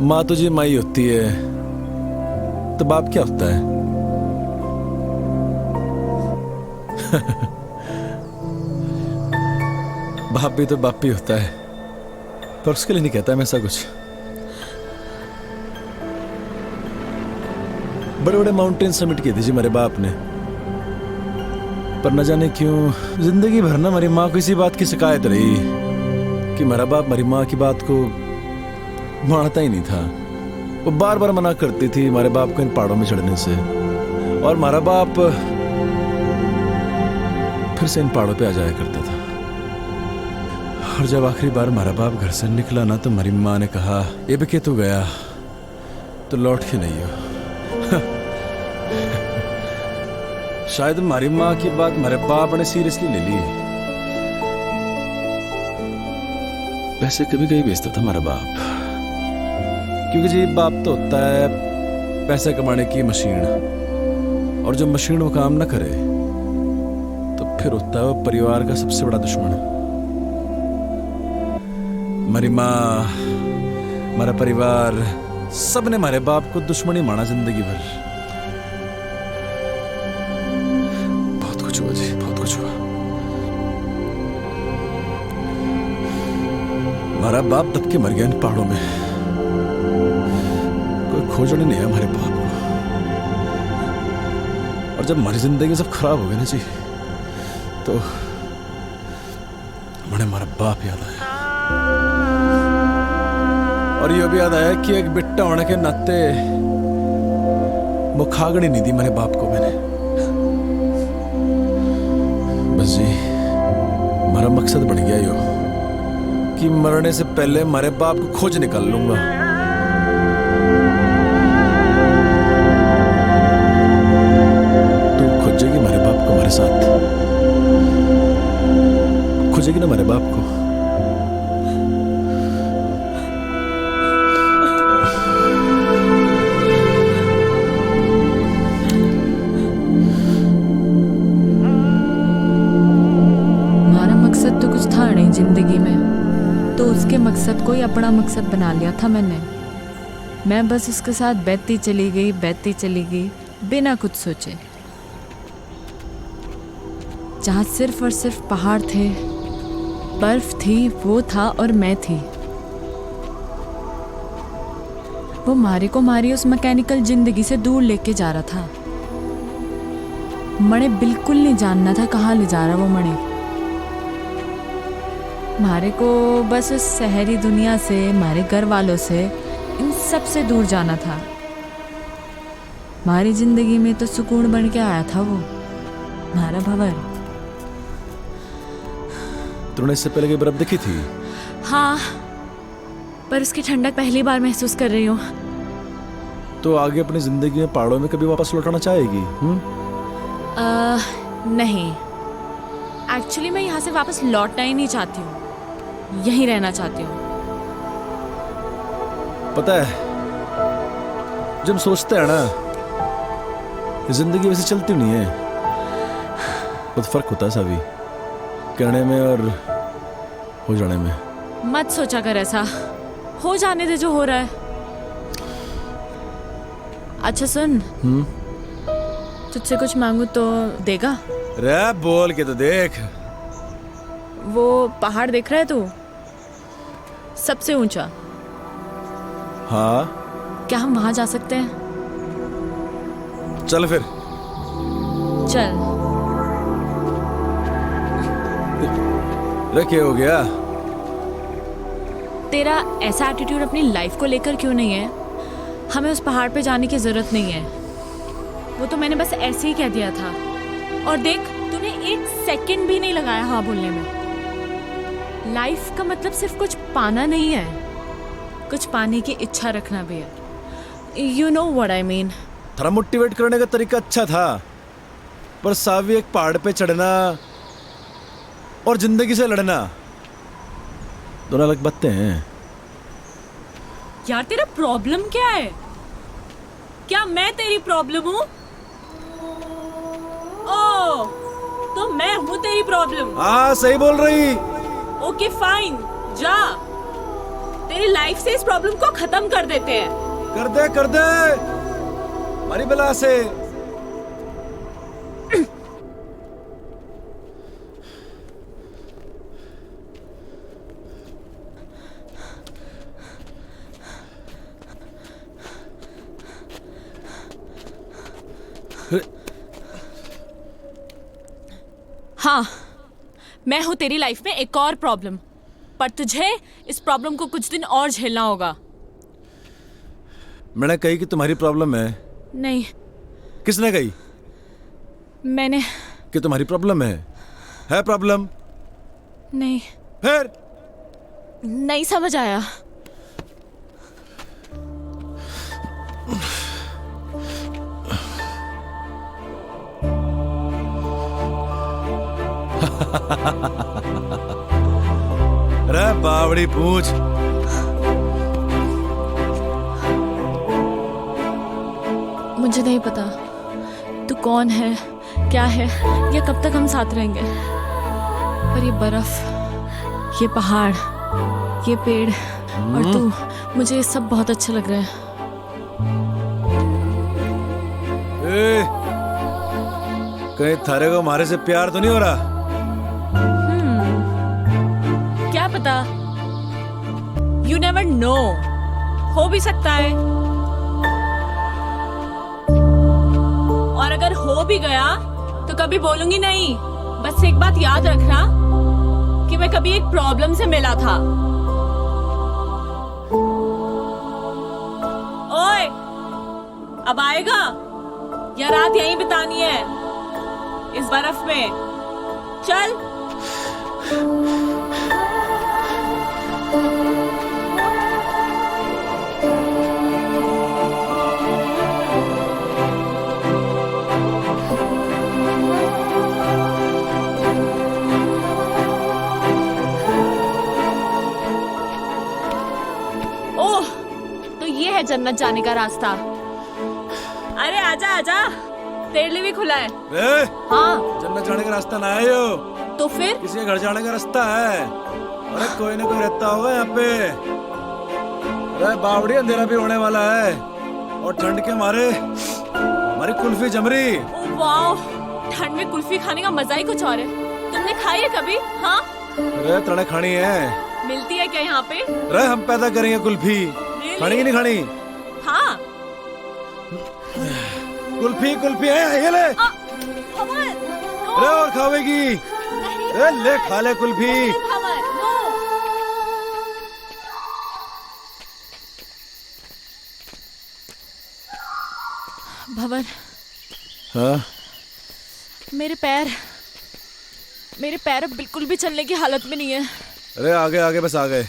[SPEAKER 6] माँ तुझे माई होती है, तो बाप क्या होता है? बाप भी तो बाप ही होता है, पर उसके लिए नहीं कहता मैं ऐसा कुछ। बड़े बड़े माउंटेन समिट किए थे जी मेरे बाप ने, पर न जाने क्यों जिंदगी भर ना हमारी माँ को इसी बात की शिकायत रही कि मेरा बाप हमारी माँ की बात को मानता ही नहीं था। वो बार बार मना करती थी हमारे बाप को इन पहाड़ों में चढ़ने से, और हमारा बाप फिर से इन पहाड़ों पे आ जाया करता था। और जब आखिरी बार हमारा बाप घर से निकला ना, तो हमारी माँ ने कहा ये भी तू गया तो लौट के नहीं हो। शायद हमारी माँ की बात हमारे बाप ने सीरियसली ले ली। पैसे कभी कभी बेचता था हमारा बाप, क्योंकि जी बाप तो होता है पैसे कमाने की मशीन, और जब मशीन वो काम ना करे तो फिर होता है वो परिवार का सबसे बड़ा दुश्मन। हमारी माँ, हमारा परिवार, सब ने हमारे बाप को दुश्मन ही माना जिंदगी भर। बहुत कुछ हुआ जी, बहुत कुछ हुआ। हमारा बाप दब के मर गया इन पहाड़ों में, कोई खोजने नहीं है हमारे बाप को। और जब हमारी जिंदगी सब खराब हो गई ना जी, तो मुझे हमारा बाप याद आया। और ये भी याद आया कि एक बिट्टा होने के नाते मुखागड़ी नहीं दी मेरे बाप को मैंने। बस जी हमारा मकसद बन गया यो कि मरने से पहले हमारे बाप को खोज निकाल लूंगा। तू खोजेगी हमारे बाप को, हमारे साथ खोजेगी ना हमारे बाप को।
[SPEAKER 3] जिंदगी में तो उसके मकसद को ही अपना मकसद बना लिया था मैंने। मैं बस उसके साथ बहती चली गई बिना कुछ सोचे। जहाँ सिर्फ और सिर्फ पहाड़ थे, बर्फ थी, वो था और मैं थी। वो मारी उस मैकेनिकल जिंदगी से दूर लेके जा रहा था। मणे बिल्कुल नहीं जानना था कहाँ ले जा रहा वो मणे। मारे को बस उस शहरी दुनिया से, हमारे घर वालों से, इन सब से दूर जाना था। हमारी जिंदगी में तो सुकून बन के आया था वो, हमारा भंवर।
[SPEAKER 6] तूने इससे पहले की बर्फ देखी थी?
[SPEAKER 3] हाँ, पर उसकी ठंडक पहली बार महसूस कर रही हूँ।
[SPEAKER 6] तो आगे अपनी जिंदगी में पहाड़ों में कभी वापस लौटाना चाहेगी?
[SPEAKER 3] नहीं, एक्चुअली मैं यहाँ से वापस लौटना ही नहीं चाहती हूँ, यहीं रहना चाहती हूँ।
[SPEAKER 6] पता है, जब हम सोचते हैं ना जिंदगी वैसे चलती नहीं है, बहुत फर्क होता है सभी करने में और हो जाने में।
[SPEAKER 3] मत सोचा कर ऐसा, हो जाने दे जो हो रहा है। अच्छा सुन, तुझसे कुछ मांगू तो देगा?
[SPEAKER 6] रे बोल के तो देख।
[SPEAKER 3] वो पहाड़ देख रहा है तू, सबसे ऊंचा?
[SPEAKER 6] हाँ।
[SPEAKER 3] क्या हम वहां जा सकते हैं?
[SPEAKER 6] चल फिर।
[SPEAKER 3] चल।
[SPEAKER 6] रे क्या हो गया?
[SPEAKER 3] तेरा ऐसा एटीट्यूड अपनी लाइफ को लेकर क्यों नहीं है? हमें उस पहाड़ पे जाने की जरूरत नहीं है। वो तो मैंने बस ऐसे ही कह दिया था। और देख, तूने 1 सेकंड भी नहीं लगाया हाँ बोलने में। लाइफ का मतलब सिर्फ कुछ पाना नहीं है, कुछ पाने की इच्छा रखना भी है। You know what I mean.
[SPEAKER 6] थोड़ा मोटिवेट करने का तरीका अच्छा था, पर सावी एक पहाड़ पे चढ़ना और जिंदगी से लड़ना दोनों अलग बातें हैं।
[SPEAKER 3] यार तेरा प्रॉब्लम क्या है? क्या मैं तेरी प्रॉब्लम हूँ? ओह, तो मैं हूँ तेरी प्रॉब्लम।
[SPEAKER 6] हाँ सही बोल रही।
[SPEAKER 3] ओके फाइन, जा। तेरी लाइफ से इस प्रॉब्लम को खत्म कर देते हैं।
[SPEAKER 6] कर दे हमारी बला से।
[SPEAKER 3] हाँ, मैं हूँ तेरी लाइफ में एक और प्रॉब्लम, पर तुझे इस प्रॉब्लम को कुछ दिन और झेलना होगा।
[SPEAKER 6] मैंने कही कि तुम्हारी प्रॉब्लम है।
[SPEAKER 3] नहीं,
[SPEAKER 6] किसने कही
[SPEAKER 3] मैंने
[SPEAKER 6] कि तुम्हारी प्रॉब्लम है प्रॉब्लम?
[SPEAKER 3] नहीं,
[SPEAKER 6] फिर
[SPEAKER 3] नहीं समझ आया।
[SPEAKER 6] रे बावड़ी पूछ।
[SPEAKER 3] मुझे नहीं पता तू कौन है, क्या है, या कब तक हम साथ रहेंगे, पर ये बर्फ, ये पहाड़, ये पेड़ और तू, मुझे ये सब बहुत अच्छा लग रहा है।
[SPEAKER 6] ए, कहीं थारे को हमारे से प्यार तो नहीं हो रहा?
[SPEAKER 3] क्या पता, यू नेवर नो, हो भी सकता है। और अगर हो भी गया तो कभी बोलूंगी नहीं। बस एक बात याद रखना कि मैं कभी एक प्रॉब्लम से मिला था। ओए, अब आएगा या रात यहीं बितानी है इस बर्फ में? चल। ओह, तो ये है जन्नत जाने का रास्ता। अरे आजा आजा, तेरे लिए भी खुला है।
[SPEAKER 6] ए,
[SPEAKER 3] हाँ
[SPEAKER 6] जन्नत जाने का रास्ता ना है यो,
[SPEAKER 3] तो फिर?
[SPEAKER 6] किसी के घर जाने का रास्ता है। अरे कोई ना कोई रहता होगा यहाँ पे। अरे बावड़ी, अंधेरा भी होने वाला है और ठंड के मारे हमारी कुल्फी जम रही।
[SPEAKER 3] ओह वाओ, ठंड में कुल्फी खाने का मजा ही कुछ और है। तुमने खाई है कभी? हाँ,
[SPEAKER 6] अरे तड़े खानी है।
[SPEAKER 3] मिलती है क्या यहाँ पे?
[SPEAKER 6] अरे हम पैदा करेंगे कुल्फी। खानी की नहीं खानी?
[SPEAKER 3] हाँ।
[SPEAKER 6] कुल्फी है, ये ले। अरे और खावेगी? अरे ले, खा ले कुल्फी।
[SPEAKER 3] भवन,
[SPEAKER 6] हाँ?
[SPEAKER 3] मेरे पैर अब बिल्कुल भी चलने की हालत में नहीं है।
[SPEAKER 6] अरे आगे आगे, बस आ गए।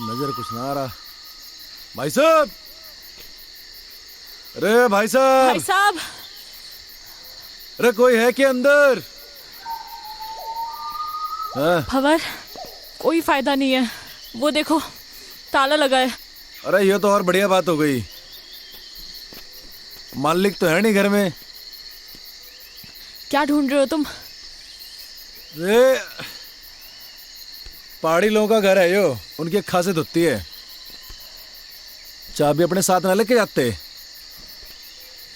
[SPEAKER 6] नजर कुछ ना आ रहा। भाई साहब, अरे भाई साहब।
[SPEAKER 3] भाई साहब,
[SPEAKER 6] अरे कोई है क्या अंदर? हाँ?
[SPEAKER 3] भवर, कोई फायदा नहीं है। वो देखो, ताला लगा है।
[SPEAKER 6] अरे ये तो और बढ़िया बात हो गई। मालिक तो है नहीं घर में।
[SPEAKER 3] क्या ढूंढ रहे हो तुम?
[SPEAKER 6] अरे पहाड़ी लोगों का घर है यो, उनकी खासियत होती है चाबी अपने साथ ना लेके जाते।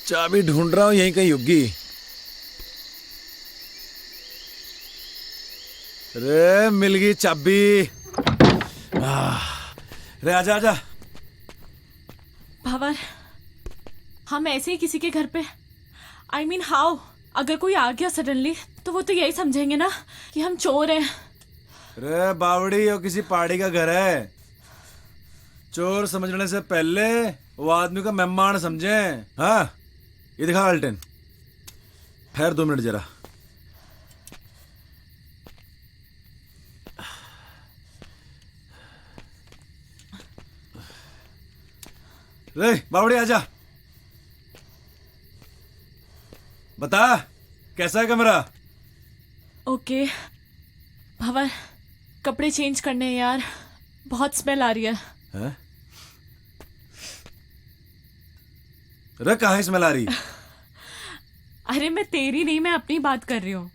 [SPEAKER 6] चाबी ढूंढ रहा हूं, यहीं कहीं होगी। अरे मिल गई चाबी। अरे आजा आजा,
[SPEAKER 3] भंवर, हम ऐसे ही किसी के घर पे, आई मीन हाउ, अगर कोई आ गया सडनली तो वो तो यही समझेंगे ना कि हम चोर हैं।
[SPEAKER 6] रे बावड़ी, ये किसी पहाड़ी का घर है। चोर समझने से पहले वो आदमी का मेहमान समझे। हाँ, ये दिखा अल्टन। ठहर 2 मिनट जरा। रे बावड़ी, आजा। बता, कैसा है कमरा?
[SPEAKER 3] ओके भंवर, कपड़े चेंज करने हैं यार, बहुत स्मेल आ रही है।
[SPEAKER 6] हैं? रे कहाँ स्मेल आ रही?
[SPEAKER 3] अरे मैं तेरी नहीं, मैं अपनी बात कर रही हूँ।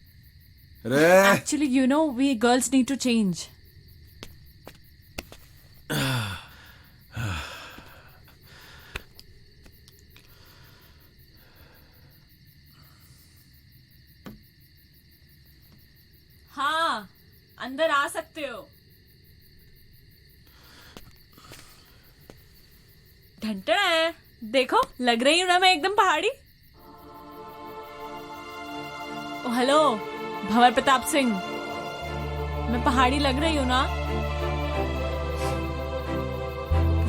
[SPEAKER 6] रे
[SPEAKER 3] actually you know we girls need to change. हाँ, अंदर आ सकते हो। घंटा है, देखो लग रही हूँ ना मैं एकदम पहाड़ी। ओ हेलो भंवर प्रताप सिंह, मैं पहाड़ी लग रही हूँ ना?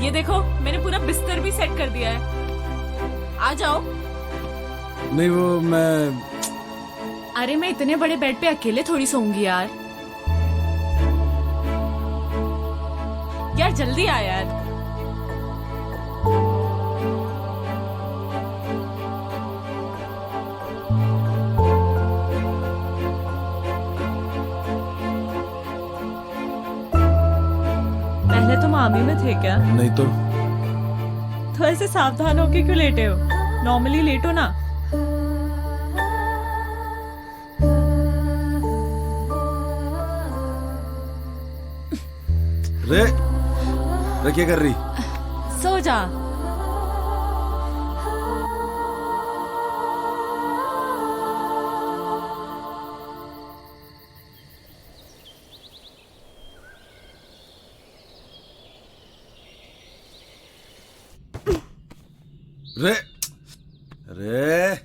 [SPEAKER 3] ये देखो मैंने पूरा बिस्तर भी सेट कर दिया है, आ जाओ।
[SPEAKER 6] नहीं, वो मैं
[SPEAKER 3] अरे मैं इतने बड़े बेड पे अकेले थोड़ी सोऊंगी यार। यार जल्दी आ यार। पहले तुम आर्मी में थे क्या?
[SPEAKER 6] नहीं
[SPEAKER 3] तो ऐसे सावधान होके क्यों लेटे हो? नॉर्मली लेटो ना।
[SPEAKER 6] रे क्या कर रही?
[SPEAKER 3] सो जा।
[SPEAKER 6] रे रे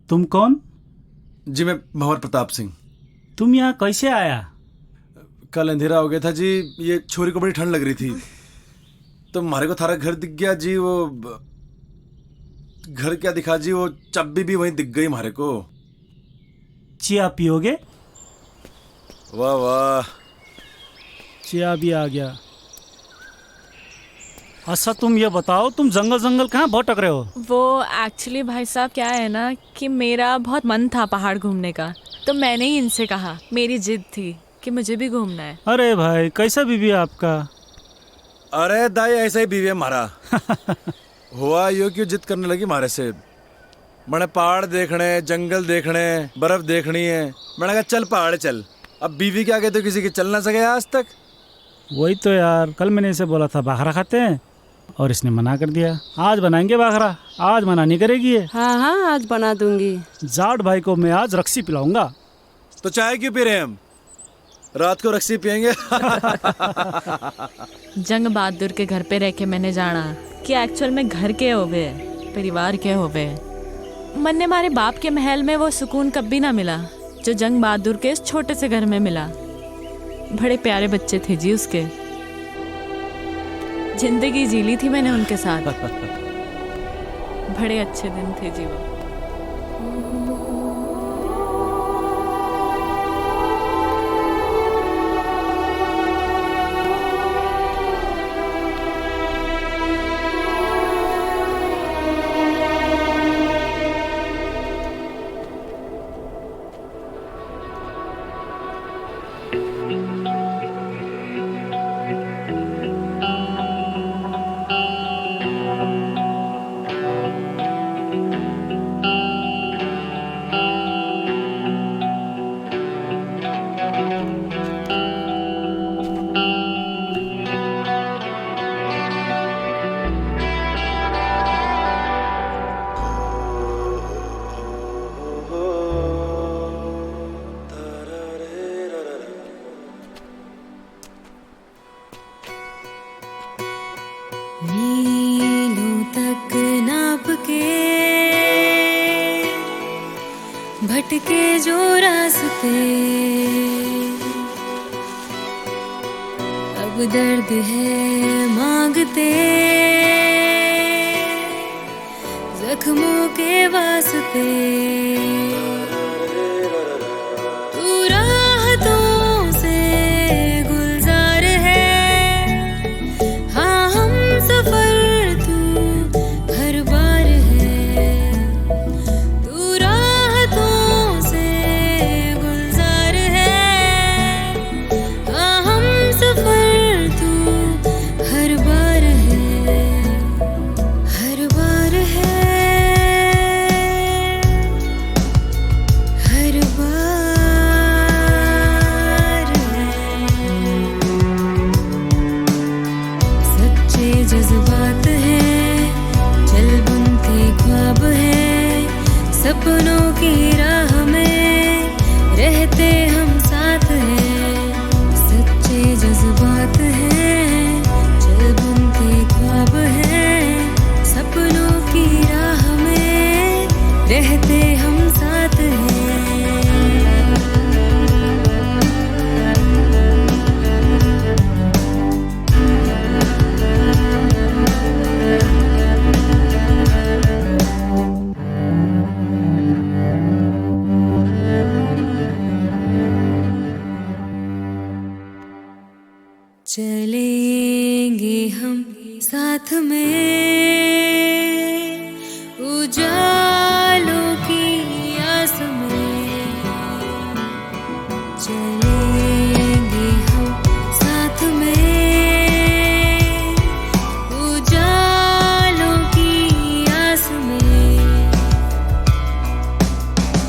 [SPEAKER 8] तुम कौन?
[SPEAKER 6] जी मैं भंवर प्रताप सिंह।
[SPEAKER 8] तुम यहाँ कैसे आया?
[SPEAKER 6] कल अंधेरा हो गया था जी, ये छोरी को बड़ी ठंड लग रही थी तो हमारे को थारा घर दिख गया जी। वो घर क्या दिखा जी, वो चाबी भी वहीं दिख गई हमारे को।
[SPEAKER 8] चिया पियोगे?
[SPEAKER 6] वाह वाह,
[SPEAKER 8] चिया भी आ गया। अच्छा तुम ये बताओ, तुम जंगल जंगल कहाँ भटक रहे हो?
[SPEAKER 3] वो एक्चुअली भाई साहब क्या है ना कि मेरा बहुत मन था पहाड़ घूमने का, तो मैंने ही इनसे कहा, मेरी जिद थी कि मुझे भी घूमना है।
[SPEAKER 8] अरे भाई कैसा बीवी है आपका?
[SPEAKER 6] अरे दाई ऐसा ही बीवी है हमारा। हुआ यो क्यों जिद करने लगी हमारे से? मैंने पहाड़ देखने, जंगल देखने, बर्फ देखनी है। मैंने कहा चल पहाड़ चल। अब बीवी के आगे तो किसी के चल ना सके आज तक।
[SPEAKER 8] वही तो यार, कल मैंने इसे बोला था बाखरा खाते हैं और इसने मना कर दिया। आज बनाएंगे बाखरा, आज मना नहीं करेगी ये।
[SPEAKER 9] हाँ हाँ आज बना दूंगी।
[SPEAKER 8] जाट भाई को मैं आज रक्सी पिलाऊंगा।
[SPEAKER 6] तो चाय क्यों पी रहे हैं हम? रात को रक्सी पियेंगे।
[SPEAKER 3] जंग बहादुर के घर पे रह के मैंने जाना कि एक्चुअल में घर के होवे, परिवार के होवे। मन ने हमारे बाप के महल में वो सुकून कभी ना मिला जो जंग बहादुर के इस छोटे से घर में मिला। बड़े प्यारे बच्चे थे जी उसके, जिंदगी जी ली थी मैंने उनके साथ। बड़े अच्छे दिन थे जी वो।
[SPEAKER 10] जो रास्ते अब दर्द है मांगते, जख्मों के वास्ते तू राहतों से गुलजार है। हाँ हम सफर तू हर बार है, तू राहतों से गुलजार है। हाँ हम सफर तू हर बार है, हर बार है, हर बार है। सच्चे जज्बात हैं, चल बुनते ख्वाब हैं, सपनों की राह में रहते हम साथ हैं। सच्चे जज्बात हैं, चल बुनते ख्वाब हैं, सपनों की राह में रहते हम साथ हैं। चलेंगे हम साथ में उजालों की आस में, चलेंगे हम साथ में उजालों की आस में।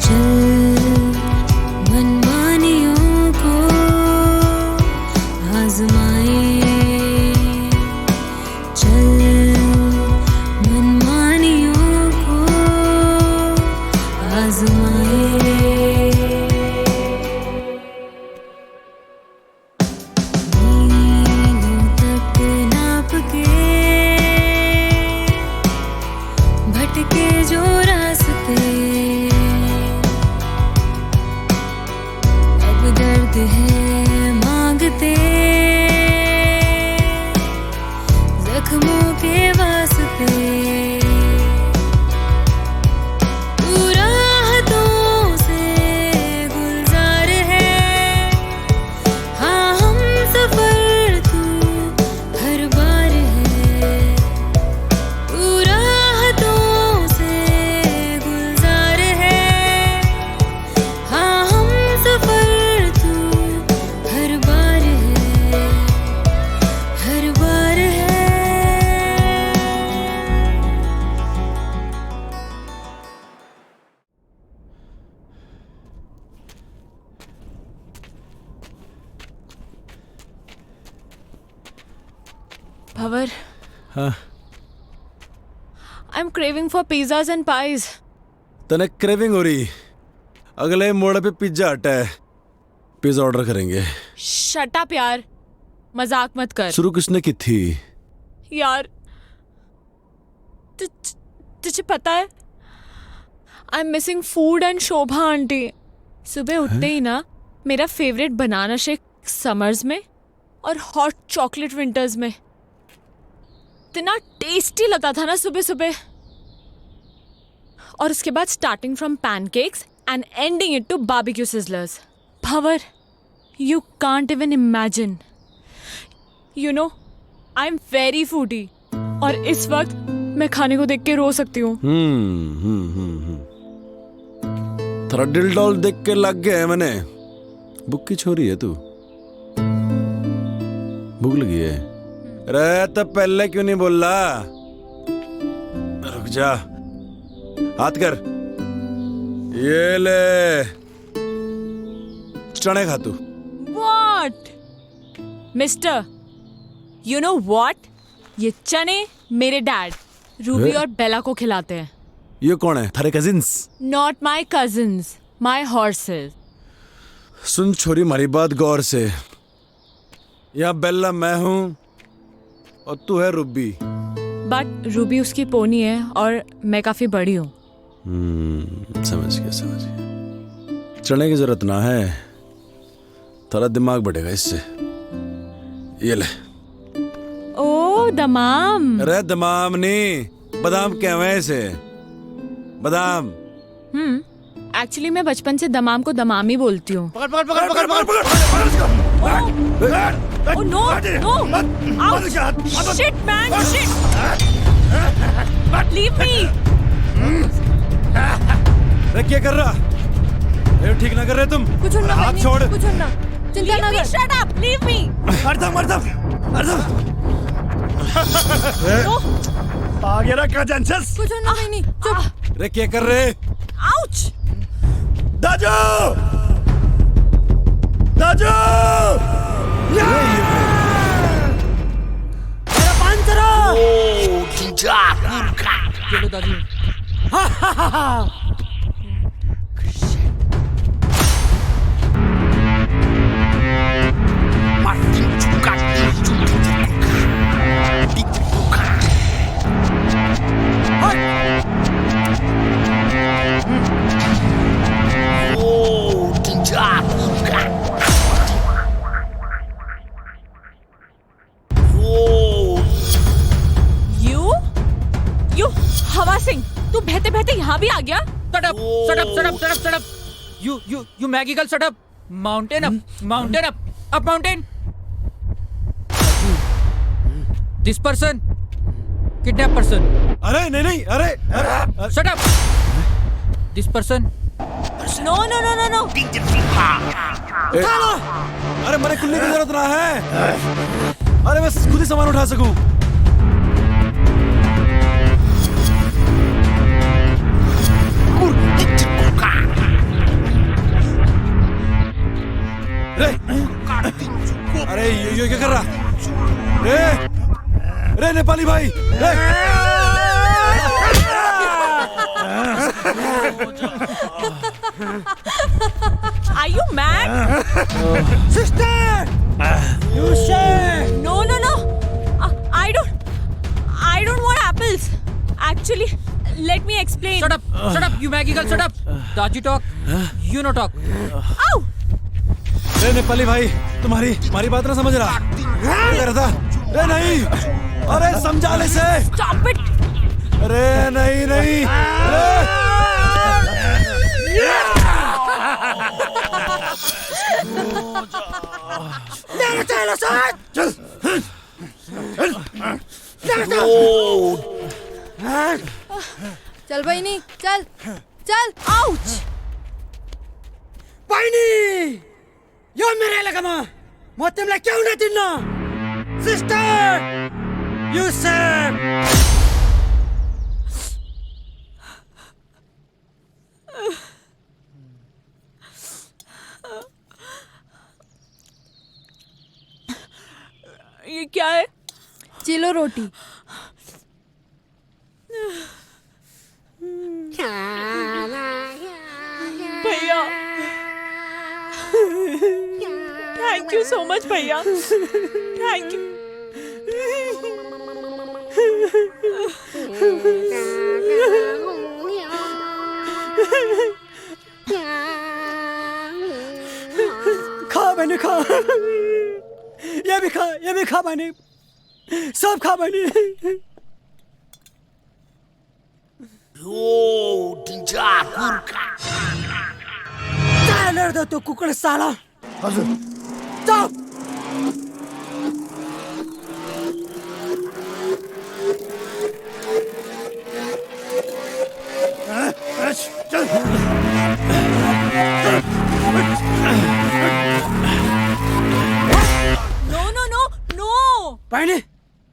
[SPEAKER 10] चल मनमानियों को आजमाए, चल मनमानियों को आजमाए। मीलों तक नाप के भटके जो रास्ते अब दर्द है मांगते, जख्मों के वास्ते तू राहतों से गुलजार है। हाँ हम सफर तू हर बार है, तू राहतों से गुलजार है। हाँ हम सफर तू हर बार है, हर बार है।
[SPEAKER 2] भंवर,
[SPEAKER 6] हाँ
[SPEAKER 2] I am craving for pizzas and pies.
[SPEAKER 6] तने क्रेविंग हो रही, अगले मोड़ पे पिज्जा हटा है, पिज्जा ऑर्डर करेंगे।
[SPEAKER 2] शट अप यार, मजाक मत कर।
[SPEAKER 6] शुरू किसने की थी?
[SPEAKER 2] यार तुझे पता है I am missing food and Shobha aunty. सुबह उठते ही ना मेरा फेवरेट बनाना शेक समर्स में और हॉट चॉकलेट विंटर्स में। इतना टेस्टी लगता था ना सुबह सुबह। और उसके बाद starting from pancakes and ending it to barbecue sizzlers. Bhanwar, you can't even imagine. You know I am very foodie और इस वक्त मैं खाने को देख के रो सकती हूँ।
[SPEAKER 6] थोड़ा दिल डॉल देख के लग गया है मैंने। भूख की छोरी है तू, भूख लगी है? अरे तो पहले क्यों नहीं बोल रहा? रुक जा, हाथ कर, ये ले चने खा तू।
[SPEAKER 2] What? Mister, you know what? ये चने मेरे डैड रूबी और बेला को खिलाते हैं।
[SPEAKER 6] ये कौन है? थारे cousins?
[SPEAKER 2] Not my cousins, my horses.
[SPEAKER 6] सुन छोरी, हमारी बात गौर से। यहाँ बेला मैं हूँ और तू है रूबी।
[SPEAKER 2] बट रूबी उसकी पोनी है और मैं काफी बड़ी हूँ।
[SPEAKER 6] समझ गया समझ गया। चढ़ने की जरूरत ना है, थोड़ा दिमाग बढ़ेगा इससे। ये ले।
[SPEAKER 3] ओ दमाम।
[SPEAKER 6] अरे दमाम नहीं, बादाम कहवे इसे, बादाम।
[SPEAKER 3] एक्चुअली मैं बचपन से दमाम को दमाम ही बोलती हूँ।
[SPEAKER 6] पकड़ पकड़ पकड़ पकड़ पकड़ पकड़ पकड़।
[SPEAKER 3] Oh no no! Ouch! Shit man! Shit! Leave me!
[SPEAKER 6] अरे क्या कर रहा? ये ठीक ना कर रहे तुम?
[SPEAKER 3] कुछ ना
[SPEAKER 6] हाथ छोड़।
[SPEAKER 3] कुछ ना। चिंता ना कर। Shut up! Leave me!
[SPEAKER 6] मर्दम। आ गया ना कंसेंसस?
[SPEAKER 3] कुछ ना नहीं चुप।
[SPEAKER 6] अरे क्या कर रहे?
[SPEAKER 3] Ouch!
[SPEAKER 6] दाजू! दाजू!
[SPEAKER 5] चलो दादी।
[SPEAKER 3] You हवा सिंह, तू बहते बहते यहाँ भी आ गया?
[SPEAKER 5] Shut up! You Maggie girl, shut up! Mountain up! Up mountain! This person, kidnap person.
[SPEAKER 6] अरे नहीं, अरे
[SPEAKER 5] Shut up! This person.
[SPEAKER 3] No!
[SPEAKER 6] उठा लो। अरे मेरे कुल्ली की जरूरत ना है। अरे मैं खुद ही सामान उठा सकूं। अरे ये क्या कर रहा? रे नेपाली भाई,
[SPEAKER 3] Are you mad?
[SPEAKER 5] Sister! You say!
[SPEAKER 3] No! I don't want apples. Actually, let me explain.
[SPEAKER 5] Shut up! You Maggie girl, shut up! Daji talk, you no talk.
[SPEAKER 3] Ow!
[SPEAKER 6] रे नेपाली भाई, तुम्हारी बात ना समझ रहा। क्या कर रहा था? रे नहीं, अरे समझा ले से।
[SPEAKER 3] Stop it!
[SPEAKER 6] अरे नहीं।
[SPEAKER 9] चल बहिनी चल।
[SPEAKER 3] Ouch!
[SPEAKER 5] Paini! Yo mere lagama! Motemla kyau na tinno? Sister! You sir!
[SPEAKER 3] ये क्या है?
[SPEAKER 9] चिलो रोटी।
[SPEAKER 3] भैया, थैंक यू सो मच भैया, थैंक यू।
[SPEAKER 5] खा मैंने खा, ये भी खा मैंने, सब खा मैंने। टाइलर दो तो कुकड़ साला। चुप।
[SPEAKER 3] नो।
[SPEAKER 5] बहिनी,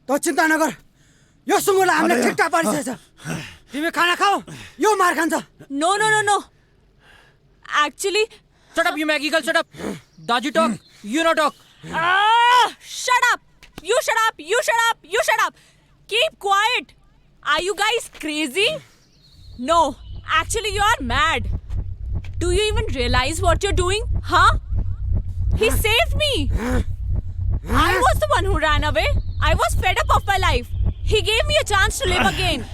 [SPEAKER 5] तो चिंता न कर, यो सुँगुरलाई हामीले ठिकठाक पारिसकेछ। तिमी खाना खाऊ, यो मार खान्छ।
[SPEAKER 3] No. Actually,
[SPEAKER 5] Shut up, you Maggie girl, shut up. Daji talk, you no talk.
[SPEAKER 3] Shut up. You shut up. Keep quiet. Are you guys crazy? No, actually you are mad. Do you even realize what you're doing? Huh? He saved me. I was the one who ran away. I was fed up of my life. He gave me a chance to live again.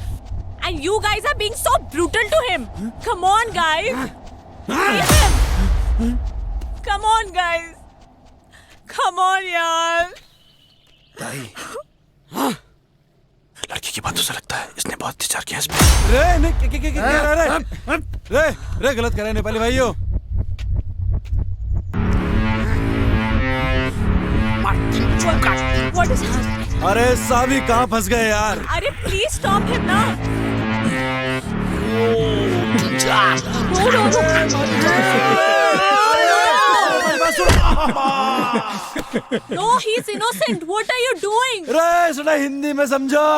[SPEAKER 3] And you guys are being so brutal to him. Come on, guys. Leave him. Come on guys, come on यार।
[SPEAKER 6] लड़की की बातों से लगता है इसने बहुत अत्याचार किया इस पे। रे गलत कर रहे हैं नेपाली भाइयों।
[SPEAKER 3] What is happening?
[SPEAKER 6] अरे सावी कहाँ फंस गए यार।
[SPEAKER 3] अरे प्लीज स्टॉप हिम ना। No, he's innocent. What are you doing?
[SPEAKER 6] रे सुना हिंदी में समझो।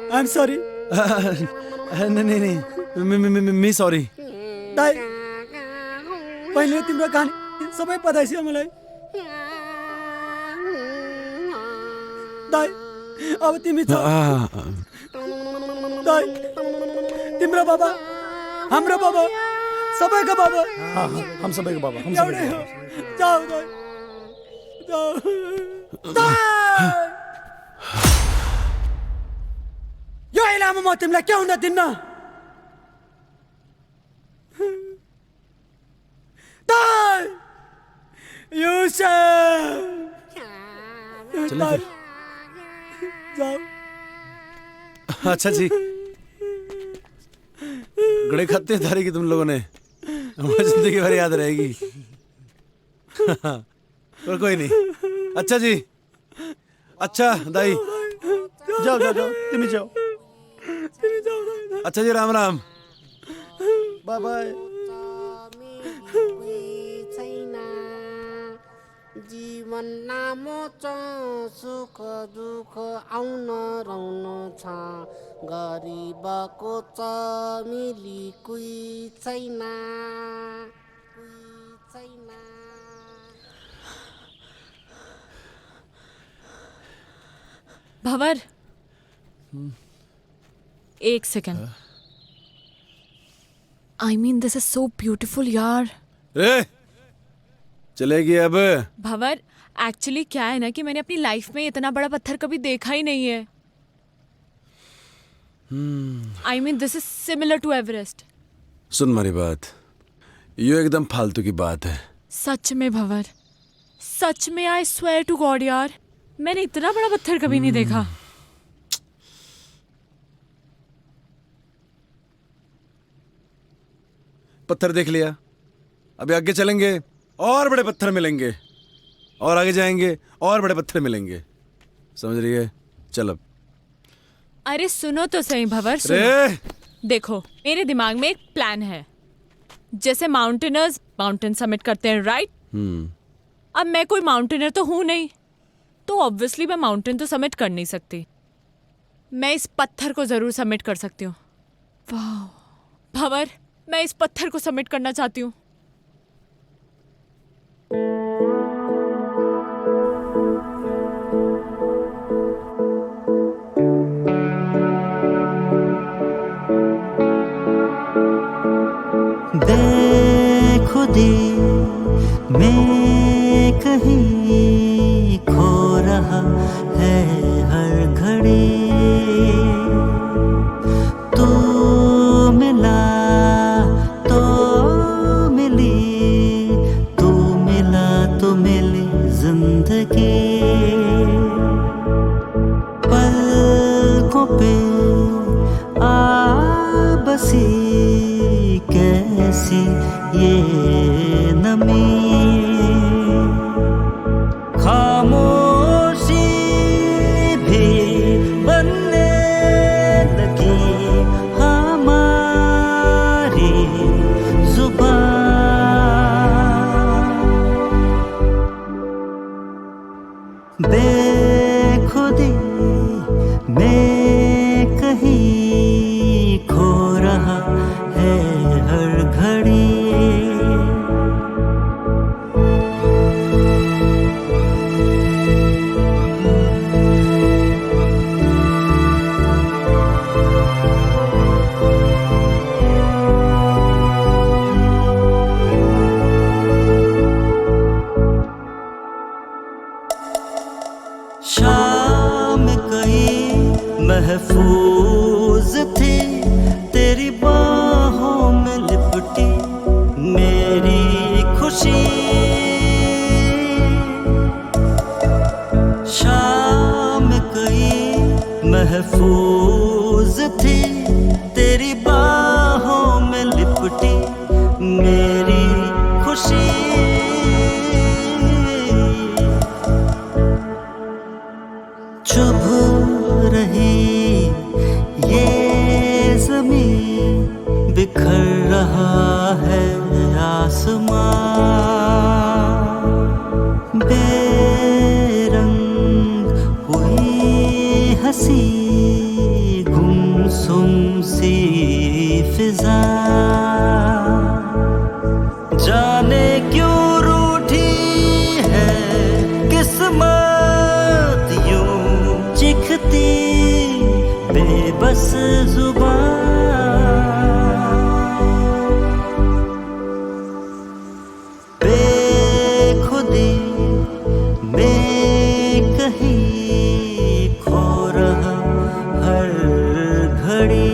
[SPEAKER 8] आई एम सॉरी।
[SPEAKER 6] नहीं मी सॉरी।
[SPEAKER 8] दाई पहिले तिम्रो कहानी सबै पता छ मलाई। दाई अब तिमी छ। दाई तिम्रो बाबा हाम्रो बाबा सबैको बाबा। हम सबैको बाबा। हम सबैको बाबा। जाऊ दाई जाऊ। यो इलामा म तिमीलाई के हुन दिन्न। दाई
[SPEAKER 6] चलो फिर।
[SPEAKER 8] जाओ।
[SPEAKER 6] अच्छा जी गड़े खाते हैं थारी की तुम लोगों ने, हमारी जिंदगी भर याद रहेगी। पर कोई नहीं। अच्छा जी अच्छा दाई
[SPEAKER 8] जाओ जाओ जाओ तिमी जाओ।
[SPEAKER 6] अच्छा जी राम राम।
[SPEAKER 8] Bye bye.
[SPEAKER 11] जीवन लामो छ सुख दुःख आउन रहन छ गरिबको छ मिली कोही छैन
[SPEAKER 2] भंवर एक second. I mean this is so beautiful यार।
[SPEAKER 6] रे चलेगी अब।
[SPEAKER 2] भंवर एक्चुअली क्या है ना कि मैंने अपनी लाइफ में इतना बड़ा पत्थर कभी देखा ही नहीं है। I mean this is similar to Everest.
[SPEAKER 6] सुन मेरी बात, ये एकदम फालतू की बात है।
[SPEAKER 2] सच में भंवर, सच में आई स्वेयर टू गॉड यार, मैंने इतना बड़ा पत्थर कभी नहीं देखा।
[SPEAKER 6] पत्थर देख लिया, अभी आगे चलेंगे और बड़े पत्थर मिलेंगे, और आगे जाएंगे और बड़े पत्थर मिलेंगे, समझ रही है? चल अब।
[SPEAKER 2] अरे सुनो तो सही भंवर, सुनो। देखो मेरे दिमाग में एक प्लान है। जैसे माउंटेनर्स माउंटेन समिट करते हैं, राइट? अब मैं कोई माउंटेनर तो हूं नहीं, तो ऑब्वियसली मैं माउंटेन तो समिट कर नहीं सकती। मैं इस पत्थर को जरूर समिट कर सकती हूँ। वाह भंवर, मैं इस पत्थर को समिट करना चाहती हूँ।
[SPEAKER 7] बेखुदी में कहीं खो रहा है हर घड़ी, तू मिला तो मिली, तू मिला तो मिली जिंदगी। पलकों पे आ बसी कैसी ये नमी, खामोशी भी बनने लगी हमारी जुबान। बेखुदी में कहीं खो रहा है हर घड़ी, फिजा जाने क्यों रूठी है किस्मत यूं चिखती बेबस जुबान बेखुदी में कहीं खो रहा हर घड़ी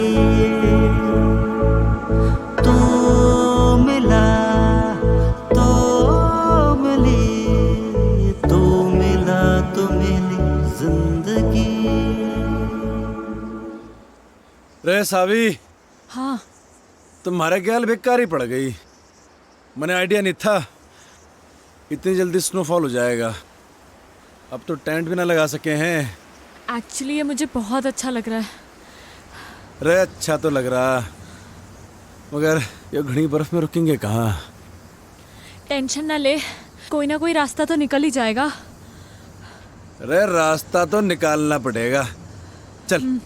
[SPEAKER 7] तो मिला तो मिली तो मिला तो मिली जिंदगी।
[SPEAKER 6] रे सावी,
[SPEAKER 2] हाँ
[SPEAKER 6] तुम्हारा ख्याल बेकार ही पड़ गई। मैंने आइडिया नहीं था इतनी जल्दी स्नोफॉल हो जाएगा। अब तो टेंट भी ना लगा सके हैं।
[SPEAKER 2] एक्चुअली ये मुझे बहुत अच्छा लग रहा है।
[SPEAKER 6] रे अच्छा तो लग रहा, मगर ये घनी बर्फ में रुकेंगे कहाँ?
[SPEAKER 2] टेंशन ना ले, कोई ना कोई रास्ता तो निकल ही जाएगा।
[SPEAKER 6] रे रास्ता तो निकालना पड़ेगा। चल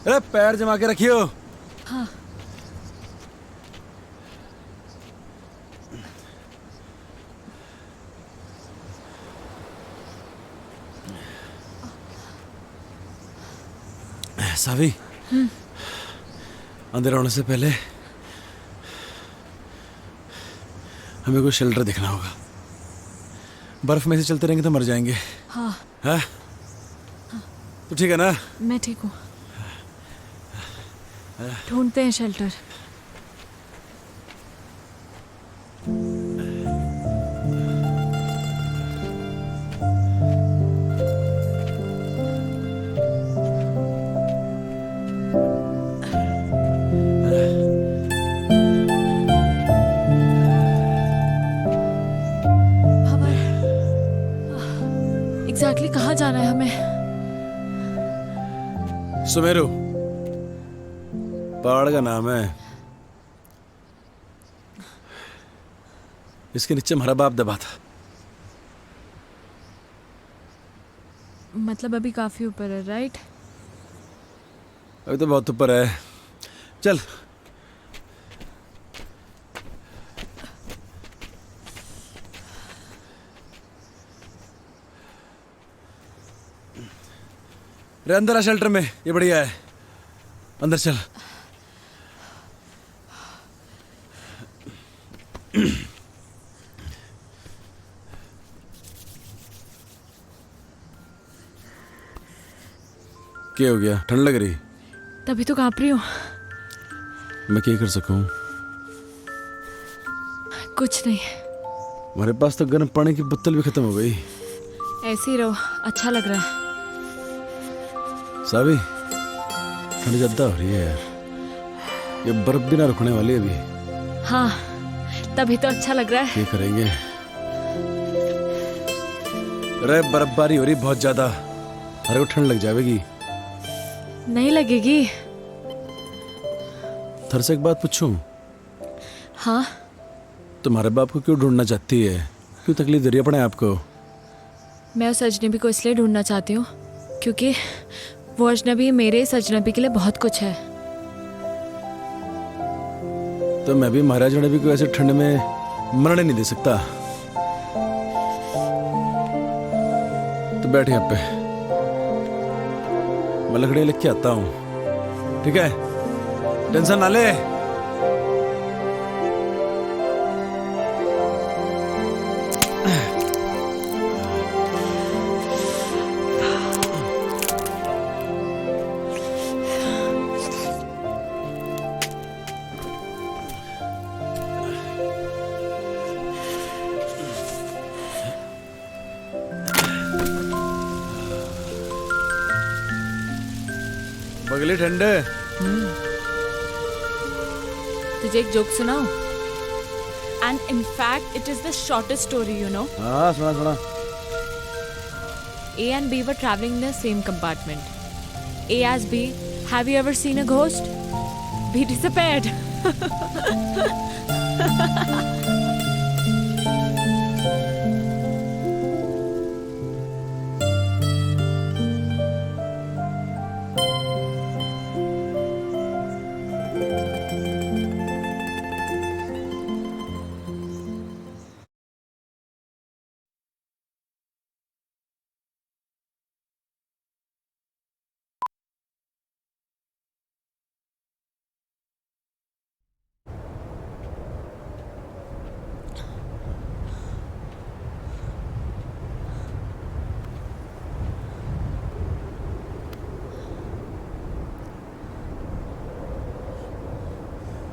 [SPEAKER 6] अरे पैर जमा के रखियो।
[SPEAKER 2] हाँ
[SPEAKER 6] सावी, अंदर आने से पहले हमें कोई शेल्टर देखना होगा। बर्फ में से चलते रहेंगे तो मर जाएंगे।
[SPEAKER 2] हाँ
[SPEAKER 6] हाँ? तो ठीक है ना?
[SPEAKER 2] मैं ठीक हूँ। ढूंढते हैं शेल्टर। एग्जैक्टली कहाँ जाना है हमें?
[SPEAKER 6] सुमेरु पहाड़ का नाम है। इसके नीचे हमारा बाप दबा था।
[SPEAKER 2] मतलब अभी काफी ऊपर है, राइट?
[SPEAKER 6] अभी तो बहुत ऊपर है। चल रे अंदर आ शेल्टर में, ये बढ़िया है। अंदर चल। क्या हो गया? ठंड लग रही?
[SPEAKER 2] तभी तो कांप रही हूँ।
[SPEAKER 6] मैं क्या कर सकूं?
[SPEAKER 2] कुछ नहीं।
[SPEAKER 6] हमारे पास तो गर्म पानी की बोतल भी खत्म हो गई।
[SPEAKER 2] ऐसे ही रहो, अच्छा लग रहा है।
[SPEAKER 6] सावी, ठंड ज्यादा हो रही है यार। ये बर्फ भी ना रुकने वाली अभी।
[SPEAKER 2] हाँ तभी तो अच्छा लग रहा है।
[SPEAKER 6] क्या करेंगे? अरे बर्फबारी हो रही बहुत ज्यादा, अरे वो ठंड लग जाएगी।
[SPEAKER 2] नहीं लगेगी।
[SPEAKER 6] थर से एक बात पूछूं?
[SPEAKER 2] हाँ
[SPEAKER 6] तुम्हारे बाप को क्यों ढूंढना चाहती है? क्यों तकलीफ दे रही है अपने आप को?
[SPEAKER 2] मैं उस अजनबी को इसलिए ढूंढना चाहती हूँ क्योंकि वो अजनबी मेरे इस अजनबी के लिए बहुत कुछ है।
[SPEAKER 6] तो मैं भी महाराज अजनबी को ऐसे ठंड में मरने नहीं दे सकता। तो बैठ यहाँ पे, मैं लकड़ी लेके आता हूँ, ठीक है? टेंशन ना ले। बगली ठंडे।
[SPEAKER 2] तुझे एक जोक सुनाऊं? And in fact it is the shortest story, you know.
[SPEAKER 6] हाँ सुना सुना।
[SPEAKER 2] A and B were traveling in the same compartment. A asked B, "Have you ever seen a ghost?" B disappeared.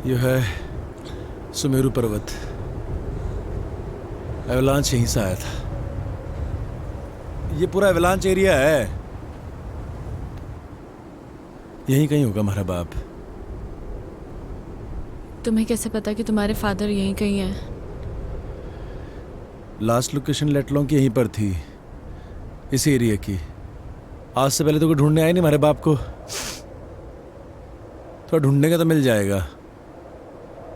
[SPEAKER 6] यह है सुमेरु पर्वत। Avalanche यहीं से आया था। ये पूरा एवलांच एरिया है। यहीं कहीं होगा हमारा बाप।
[SPEAKER 2] तुम्हें कैसे पता कि तुम्हारे फादर यहीं कहीं हैं?
[SPEAKER 6] लास्ट लोकेशन लेटलोंग की यहीं पर थी, इसी एरिया की। आज से पहले तो कोई ढूंढने आए नहीं हमारे बाप को। थोड़ा ढूंढेगा तो मिल जाएगा,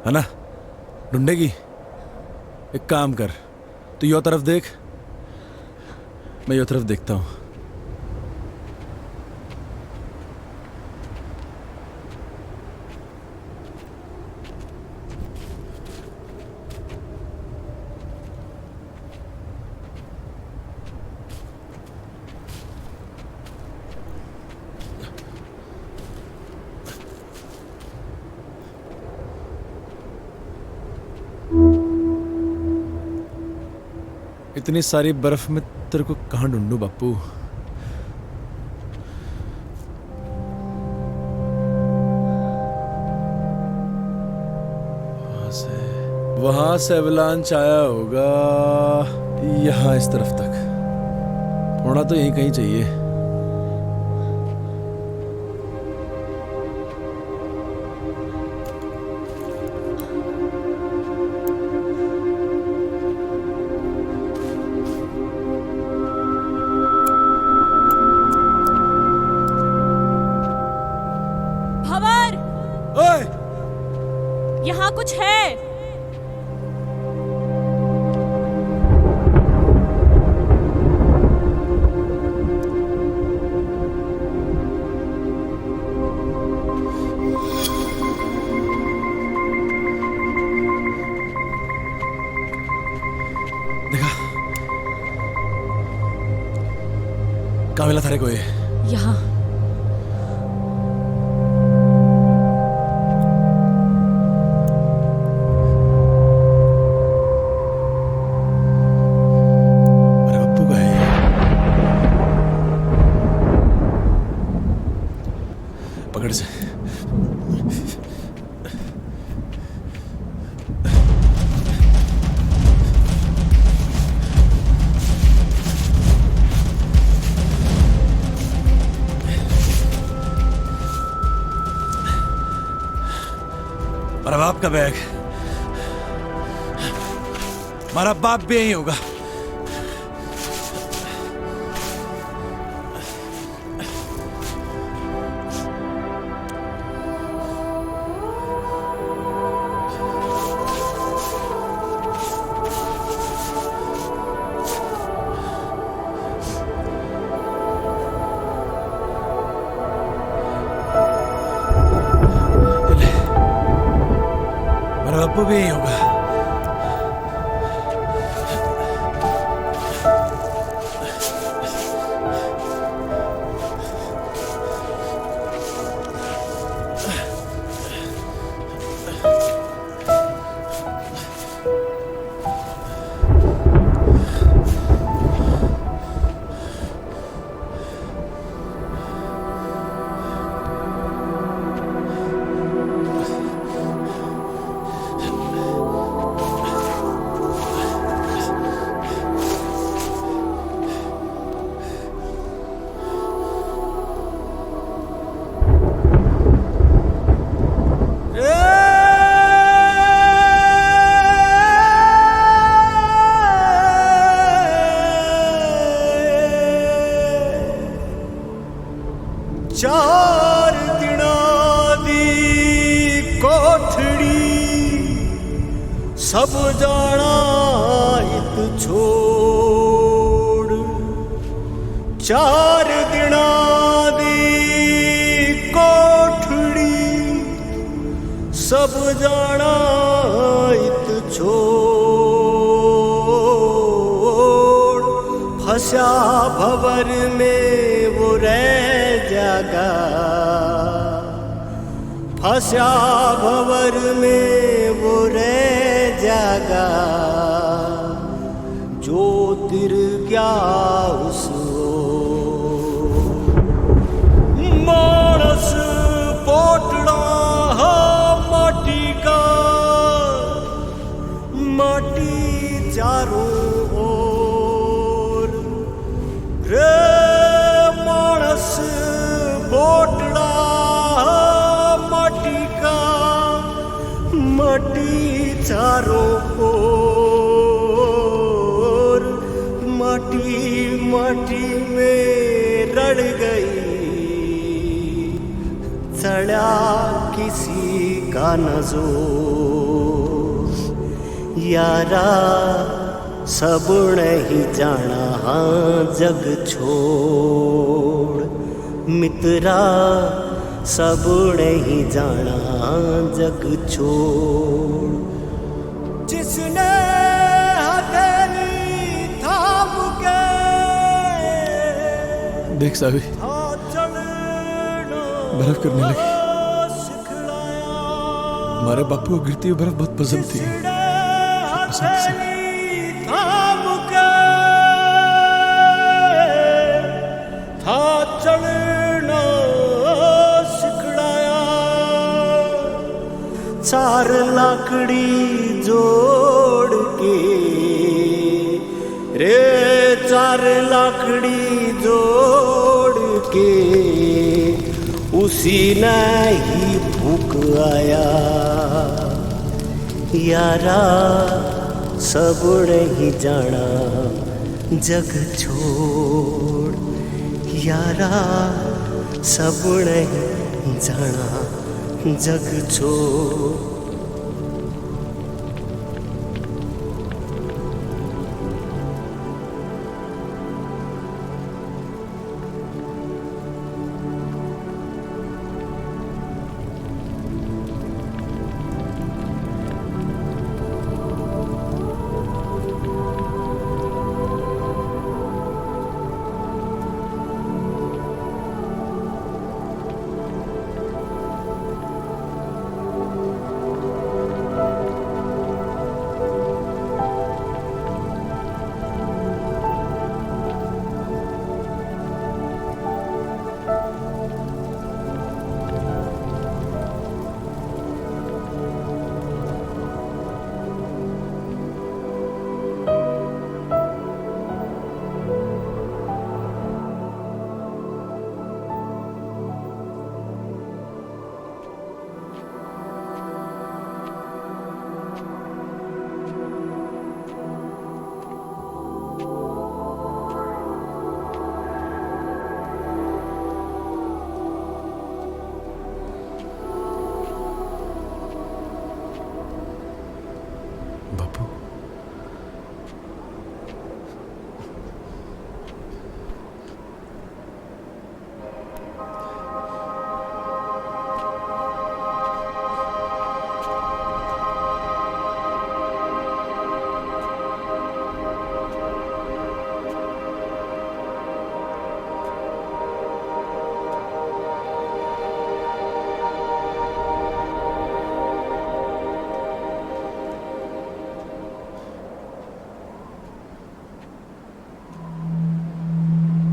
[SPEAKER 6] है ना? ढूंढेगी? एक काम कर, तू यो तरफ देख, मैं यो तरफ देखता हूँ। इतनी सारी बर्फ में तेरे को कहाँ ढूंढूं बापू? वहां से एवलांच आया होगा यहाँ इस तरफ तक। होना तो यहीं कहीं चाहिए।
[SPEAKER 3] यहाँ कुछ है।
[SPEAKER 6] देखा कहाँ मिला थारे को ये?
[SPEAKER 2] यहाँ।
[SPEAKER 6] पकड़ से। मेरा बाप का बैग। हमारा बाप भी यही होगा। बापू भी यही होगा।
[SPEAKER 7] चार दिना दी कोठड़ी सब जाना इत छोड़। चार दिना दी कोठड़ी सब जाना इत छोड़। फंसा भंवर में वो रह जागा। फंसा भंवर में वो रह जागा। जो तिर गया उसको मानस पोटड़ा माटी का रे मानस बोटड़ा माटी का, माटी चारों ओर, माटी माटी में रड़ गई, चढ़ा किसी का न जोर। यारा सब नहीं जाना जग छोड़, मित्रा सब नहीं जाना जग छोड़। जिसने हथेली थाम के
[SPEAKER 6] देख सावी, बर्फ करने लगी। हमारे बापू को गिरती हुई बर्फ बहुत पसंद थी।
[SPEAKER 7] थाम के था चढ़ना सिखलाया, चार लाकड़ी जोड़ के रे, चार लाकड़ी जोड़ के उसी ने ही भूख आया। यारा सब नहीं जाना जग छोड़, यारा सब नहीं जाना जग छोड़।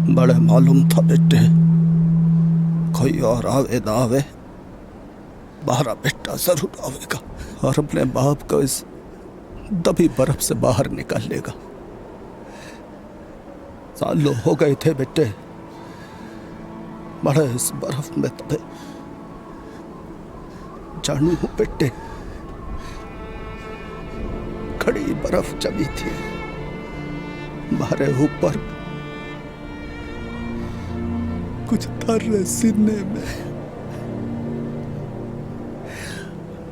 [SPEAKER 7] बड़े मालूम था बेटे, कोई और आवे ना आवे, बाहर बेटा जरूर आवेगा और अपने बाप को इस दबी बर्फ से बाहर निकालेगा। सालों हो गए थे बेटे, बड़े इस बर्फ में तबे जानू हूं बेटे, खड़ी बर्फ जमी थी हमारे ऊपर, कुछ थर्रे सीने में।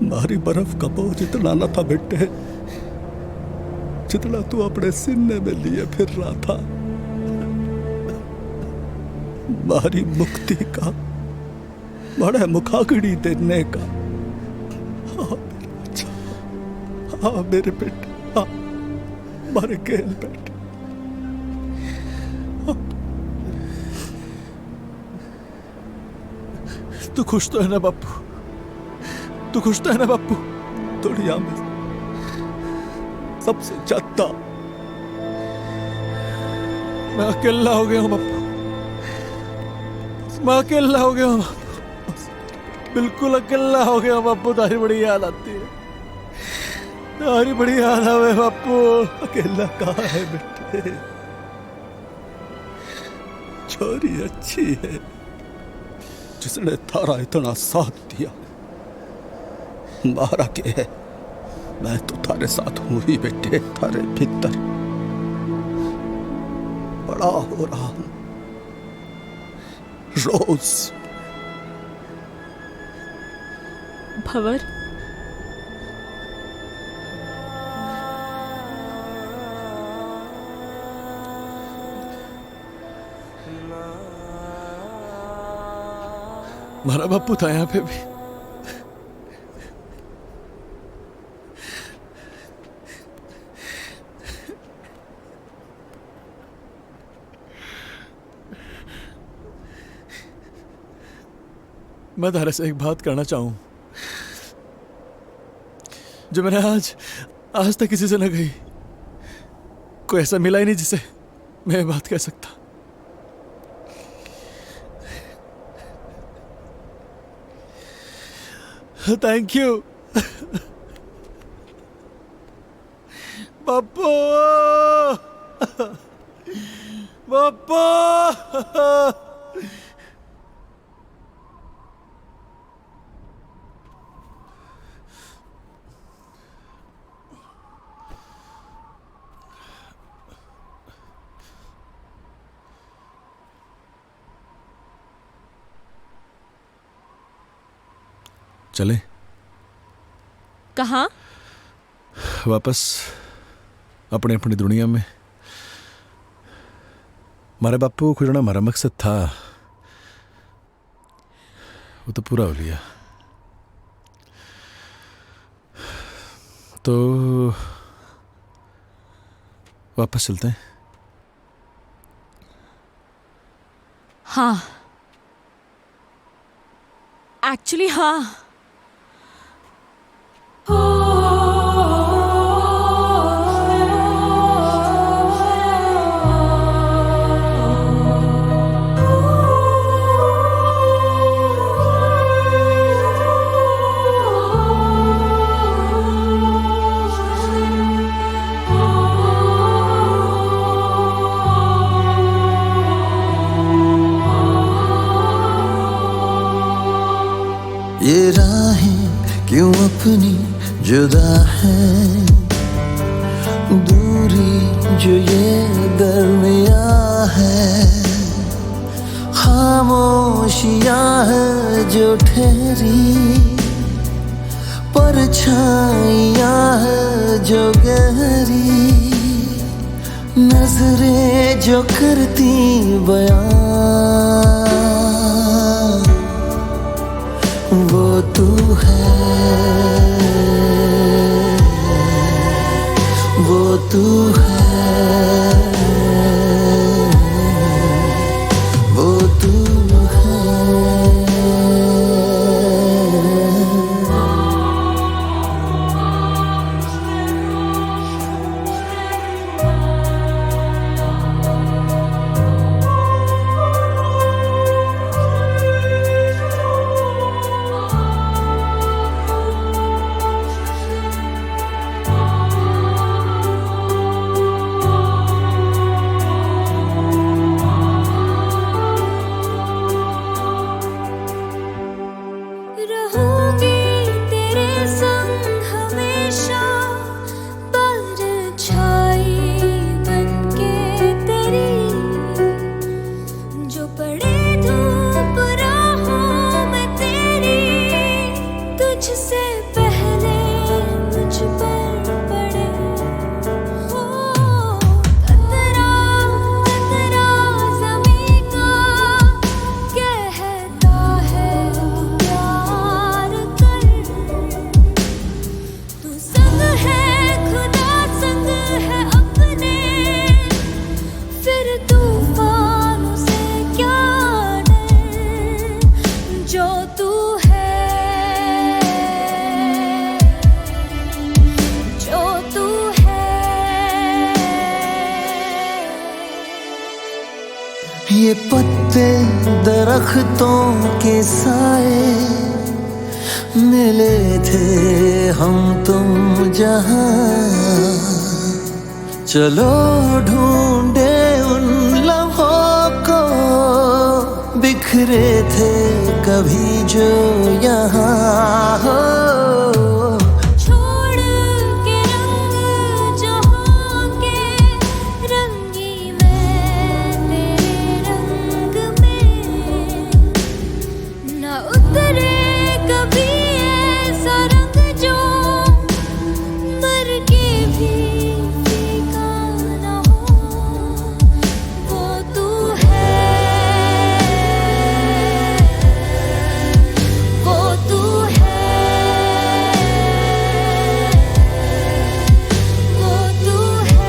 [SPEAKER 7] भारी बर्फ का बोझ इतना न था बेटे जितना तू अपने सीने में लिए फिर रहा था। भारी मुक्ति का, बड़े मुखाग्नि देने का। हाँ मेरे बेटे, हाँ मारे खेल बेटे।
[SPEAKER 6] तू खुश तो है ना बापू? तू खुश तो है ना बापू? दुनिया में सबसे ज्यादा मैं अकेला हो गया हूँ बापू, मैं अकेला हो गया हूँ, बिल्कुल अकेला हो गया हूँ बापू। तारी बड़ी याद आती है, तारी बड़ी याद आवे बापू। अकेला कहाँ है बेटे?
[SPEAKER 12] छोरी अच्छी है जिसने थारा इतना साथ दिया। मारा के है, मैं तो थारे साथ हूं ही बेटे, थारे भीतर बड़ा हो रहा हूं रोज।
[SPEAKER 2] भंवर,
[SPEAKER 6] हमारा बापू था यहाँ पे भी। मैं तारे से एक बात करना चाहूं जो मैंने आज तक किसी से न कही। कोई ऐसा मिला ही नहीं जिसे मैं ये बात कह सकता। थैंक यू बापू। बापू चले
[SPEAKER 2] कहाँ?
[SPEAKER 6] वापस अपनी अपनी दुनिया में। हमारे बापू को खुजना हमारा मकसद था, वो तो पूरा हो लिया। तो वापस चलते हैं।
[SPEAKER 2] हाँ, एक्चुअली हाँ।
[SPEAKER 7] ये राहें क्यों अपनी जुदा है, दूरी जो ये दरमिया है, खामोशियां है जो ठहरी, परछाइयां है जो गहरी, नजरें जो करती बयां, वो तू है, वो तू है, वो तू ये पत्ते दरख्तों के साए, मिले थे हम तुम जहां, चलो ढूंढे उन लम्हों को बिखरे थे कभी जो यहाँ हो।
[SPEAKER 10] छोड़ के रंग जहाँ के रंगी मैं तेरे रंग में न उतरे कभी ऐसा रंग जो मर के भी फीका न हो। वो तू है, वो तू है, वो तू है।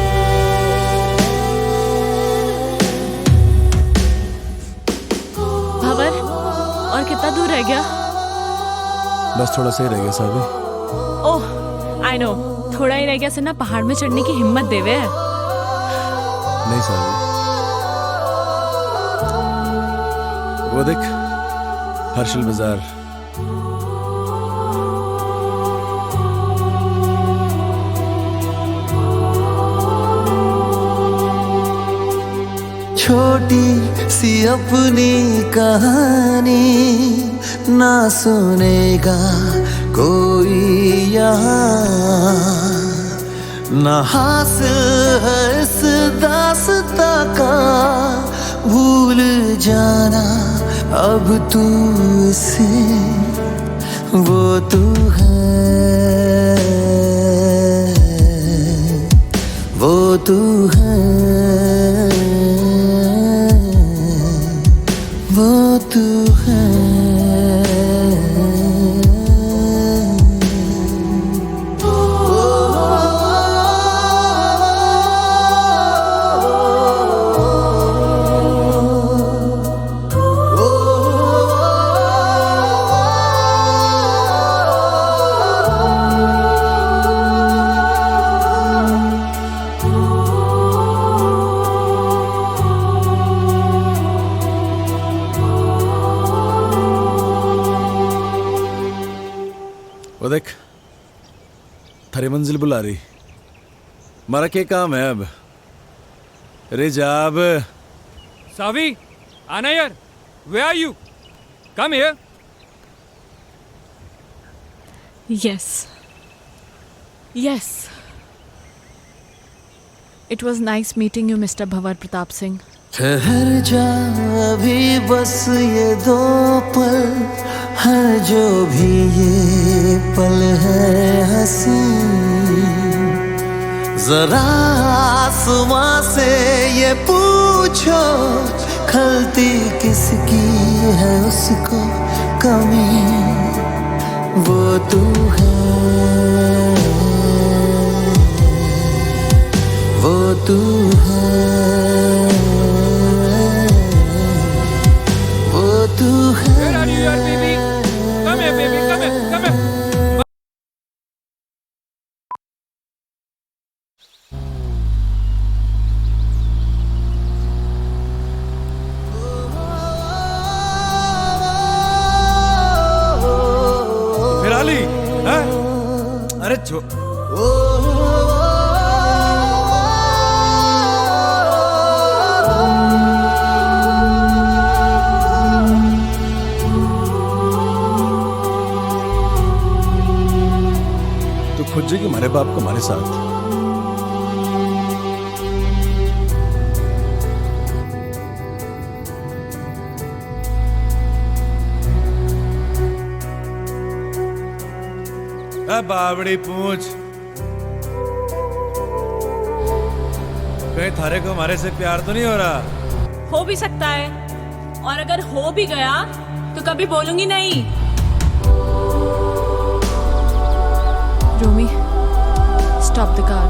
[SPEAKER 2] भंवर, और कितना दूर रह गया?
[SPEAKER 6] बस थोड़ा सा ही रह गया साहब।
[SPEAKER 2] ओह आई नो, थोड़ा ही रह गया से ना पहाड़ में चढ़ने की हिम्मत देवे।
[SPEAKER 6] नहीं साहब, वो देख हर्षल बाजार।
[SPEAKER 7] छोटी सी अपनी कहानी ना सुनेगा कोई यहाँ, ना हासिल है इस दास्ता का भूल जाना अब तू इसे। वो तू है, वो तू है, वो तू है।
[SPEAKER 6] वो देख थारी मंजिल बुला रही। हमारा क्या काम है अब? अरे जा अब।
[SPEAKER 4] सावी, आना यार। Where are you? Come here.
[SPEAKER 2] Yes. Yes. It was nice meeting you, Mr. Bhavar Pratap Singh.
[SPEAKER 7] ठहर जा अभी बस ये दो पल है, जो भी ये पल है हंसी। जरा आसमां से ये पूछो खलती किसकी है उसको कमी। वो तू है, वो तू है, वो तू है।
[SPEAKER 4] Where are you, yaar, baby? Come here, baby. Come here. Come here.
[SPEAKER 6] फिराली हैं? अरे छो तो खुद जी कि हमारे बाप को हमारे साथ। बावड़ी पूछ, कहीं थारे को हमारे से प्यार तो नहीं हो रहा?
[SPEAKER 3] हो भी सकता है, और अगर हो भी गया तो कभी बोलूंगी नहीं।
[SPEAKER 2] रोमी, stop the car.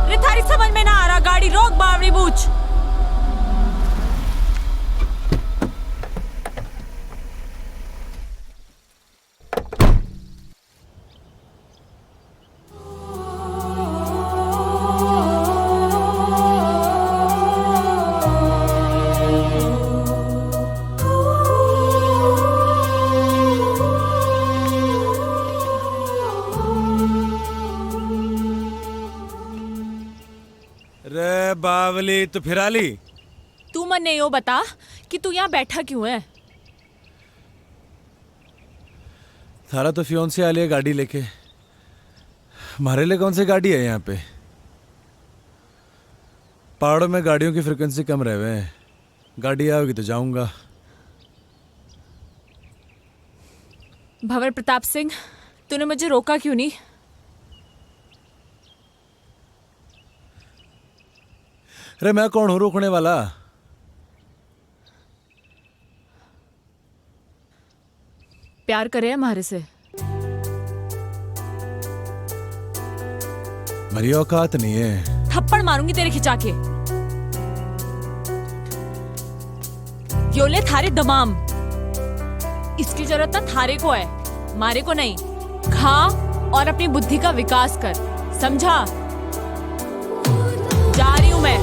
[SPEAKER 3] अरे थारी समझ में ना आ रहा, गाड़ी रोक बावड़ी बूझ।
[SPEAKER 6] रे बावली तो फिराली,
[SPEAKER 3] तू मन नहीं हो बता कि तू यहाँ बैठा क्यों है?
[SPEAKER 6] थारा तो फियोंसे आ लिया गाड़ी लेके, हमारे लिए कौन सी गाड़ी है यहाँ पे? पहाड़ों में गाड़ियों की फ्रिक्वेंसी कम रहे हुए हैं, गाड़ी आओगी तो जाऊंगा।
[SPEAKER 3] भंवर प्रताप सिंह, तूने मुझे रोका क्यों नहीं?
[SPEAKER 6] अरे मैं कौन हूँ रोकने वाला?
[SPEAKER 3] प्यार करे हमारे से?
[SPEAKER 6] मेरी औकात नहीं है।
[SPEAKER 3] थप्पड़ मारूंगी तेरे खिंचा के। योले थारे दमाम, इसकी जरूरत ना थारे को है, मारे को नहीं। खा और अपनी बुद्धि का विकास कर, समझा? जा रही हूं मैं।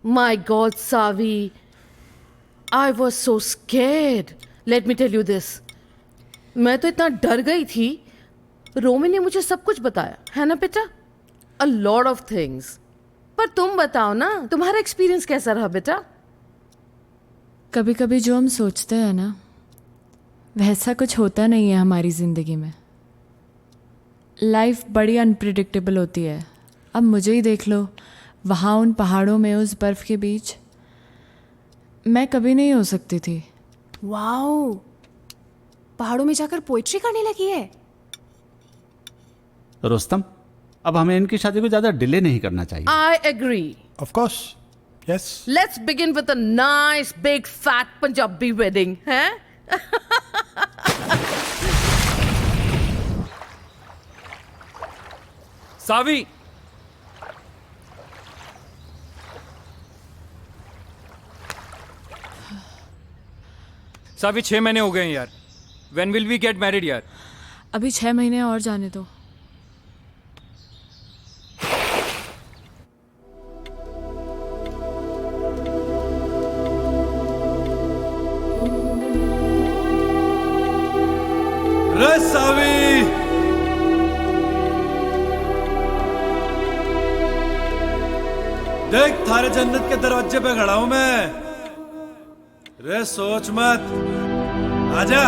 [SPEAKER 13] My God, Savi, I was so scared. Let me tell you this. मैं तो इतना डर गई थी। रोमी ने मुझे सब कुछ बताया, है ना बेटा? A lot of things. पर तुम बताओ ना, तुम्हारा एक्सपीरियंस कैसा रहा बेटा?
[SPEAKER 3] कभी कभी जो हम सोचते हैं ना, वैसा कुछ होता नहीं है हमारी ज़िंदगी में। लाइफ बड़ी अनप्रिडिक्टेबल होती है। अब मुझे ही देख लो, वहाँ उन पहाड़ों में उस बर्फ़ के बीच मैं कभी नहीं हो सकती थी।
[SPEAKER 9] वाओ, पहाड़ों में जाकर पोइट्री करने लगी है।
[SPEAKER 12] रुस्तम, अब हमें इनकी शादी को ज्यादा डिले नहीं करना चाहिए।
[SPEAKER 13] I agree.
[SPEAKER 12] Of course. Yes.
[SPEAKER 13] Let's begin with a nice big fat Punjabi wedding, हैं?
[SPEAKER 4] सावी, सावी 6 महीने हो गए हैं यार। When will we get married यार?
[SPEAKER 3] अभी 6 महीने और जाने दो।
[SPEAKER 6] रे सावी, देख थारे जन्नत के दरवाजे पे खड़ा हूं मैं। रे सोच मत, आजा।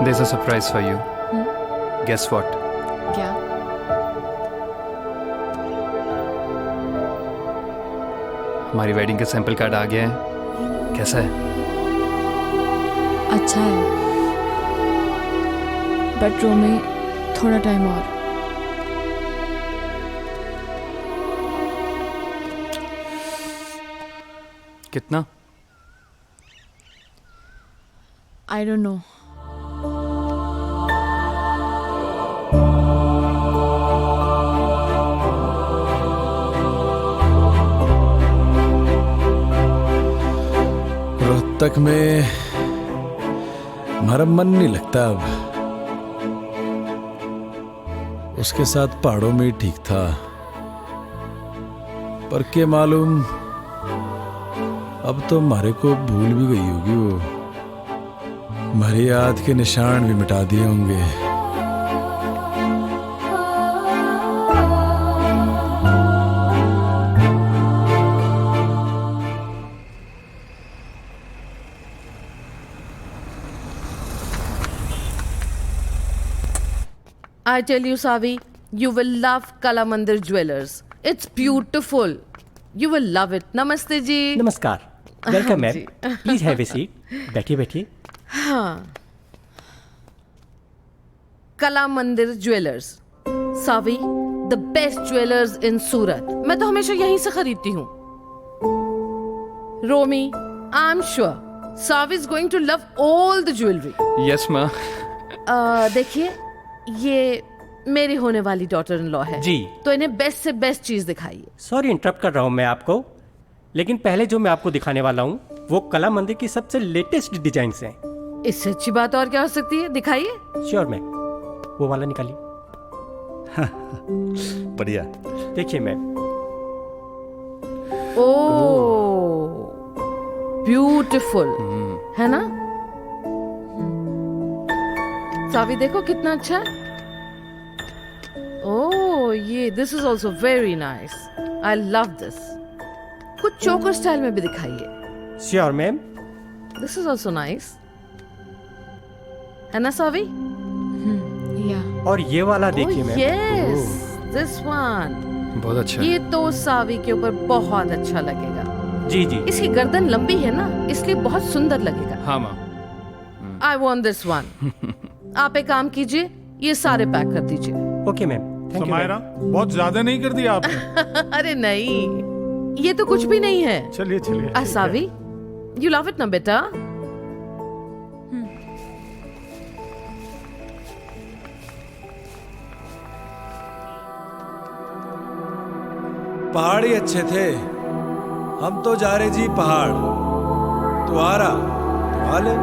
[SPEAKER 4] There's a surprise for you. Guess what?
[SPEAKER 3] क्या?
[SPEAKER 4] हमारी वेडिंग के सैंपल कार्ड आ गया है। कैसा है?
[SPEAKER 3] अच्छा है, बट रोमी थोड़ा टाइम और।
[SPEAKER 4] कितना?
[SPEAKER 3] I don't know.
[SPEAKER 6] रोहतक में हमारा मन नहीं लगता अब। उसके साथ पहाड़ों में ही ठीक था, पर के मालूम अब तो हमारे को भूल भी गई होगी वो। हमारी याद के निशान भी मिटा दिए होंगे।
[SPEAKER 13] I tell you, Savi, you will love Kala Mandir Jewelers. It's beautiful. You will love it. Namaste ji.
[SPEAKER 14] नमस्कार, वेलकम मैम,
[SPEAKER 13] जी।
[SPEAKER 14] प्लीज हैव ए सीट, बैठिए बैठिए।
[SPEAKER 13] हाँ। Kala Mandir jewellers, Savi, the best jewellers in Surat. मैं तो हमेशा यहीं से खरीदती हूँ। Romi, I am sure Savi is going to love all the jewellery.
[SPEAKER 4] Yes माँ।
[SPEAKER 13] देखिए, ये मेरी होने वाली डॉटर इन लॉ है
[SPEAKER 14] जी।
[SPEAKER 13] तो इन्हें बेस्ट से बेस्ट चीज दिखाइए।
[SPEAKER 14] सॉरी इंटरप्ट कर रहा हूँ मैं आपको, लेकिन पहले जो मैं आपको दिखाने वाला हूँ वो कला मंदिर की सबसे लेटेस्ट डिजाइन हैं।
[SPEAKER 13] इससे अच्छी बात और क्या हो सकती है, दिखाइए।
[SPEAKER 14] श्योर मैम, वो वाला निकालिए।
[SPEAKER 12] बढ़िया।
[SPEAKER 14] देखिए मैम,
[SPEAKER 13] ओ ब्यूटीफुल है ना? सावी देखो कितना अच्छा है। ओह ये this is also very nice, I love this. कुछ चोकर स्टाइल में भी दिखाइए।
[SPEAKER 14] Sure ma'am.
[SPEAKER 13] This is also nice, है ना सावी?
[SPEAKER 3] या
[SPEAKER 14] और ये वाला देखिए मैम।
[SPEAKER 13] यस, दिस वन
[SPEAKER 4] बहुत अच्छा।
[SPEAKER 13] ये तो सावी के ऊपर बहुत अच्छा लगेगा।
[SPEAKER 14] जी जी।
[SPEAKER 13] इसकी गर्दन लंबी है ना, इसलिए बहुत सुंदर लगेगा।
[SPEAKER 4] हाँ माँ।
[SPEAKER 13] I want this one. आप एक काम कीजिए, ये सारे पैक कर दीजिए।
[SPEAKER 14] Okay ma'am, thank you.
[SPEAKER 15] Samaira, बहुत ज्यादा नहीं कर दिया आपने?
[SPEAKER 13] अरे नहीं, ये तो कुछ भी नहीं है।
[SPEAKER 15] चलिए चलिए।
[SPEAKER 13] सावी, यू लव इट ना बेटा?
[SPEAKER 6] पहाड़ ही अच्छे थे। हम तो जा रहे जी पहाड़, तू आ रहा तो आ ले।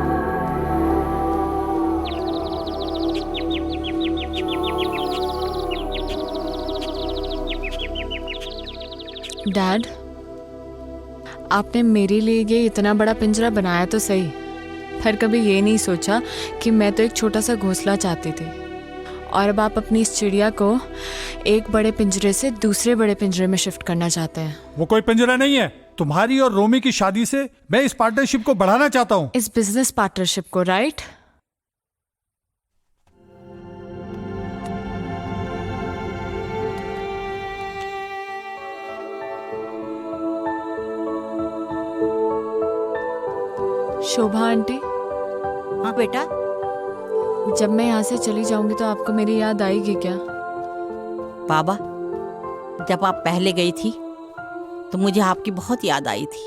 [SPEAKER 3] डैड, आपने मेरे लिए ये इतना बड़ा पिंजरा बनाया तो सही, पर कभी ये नहीं सोचा कि मैं तो एक छोटा सा घोंसला चाहती थी, और अब आप अपनी इस चिड़िया को एक बड़े पिंजरे से दूसरे बड़े पिंजरे में शिफ्ट करना चाहते हैं।
[SPEAKER 15] वो कोई पिंजरा नहीं है। तुम्हारी और रोमी की शादी से मैं इस पार्टनरशिप को बढ़ाना चाहता हूँ।
[SPEAKER 3] इस बिजनेस पार्टनरशिप को, राइट? शोभा आंटी।
[SPEAKER 16] हाँ बेटा।
[SPEAKER 3] जब मैं यहाँ से चली जाऊंगी तो आपको मेरी याद आएगी क्या?
[SPEAKER 16] बाबा, जब आप पहले गई थी तो मुझे आपकी बहुत याद आई थी।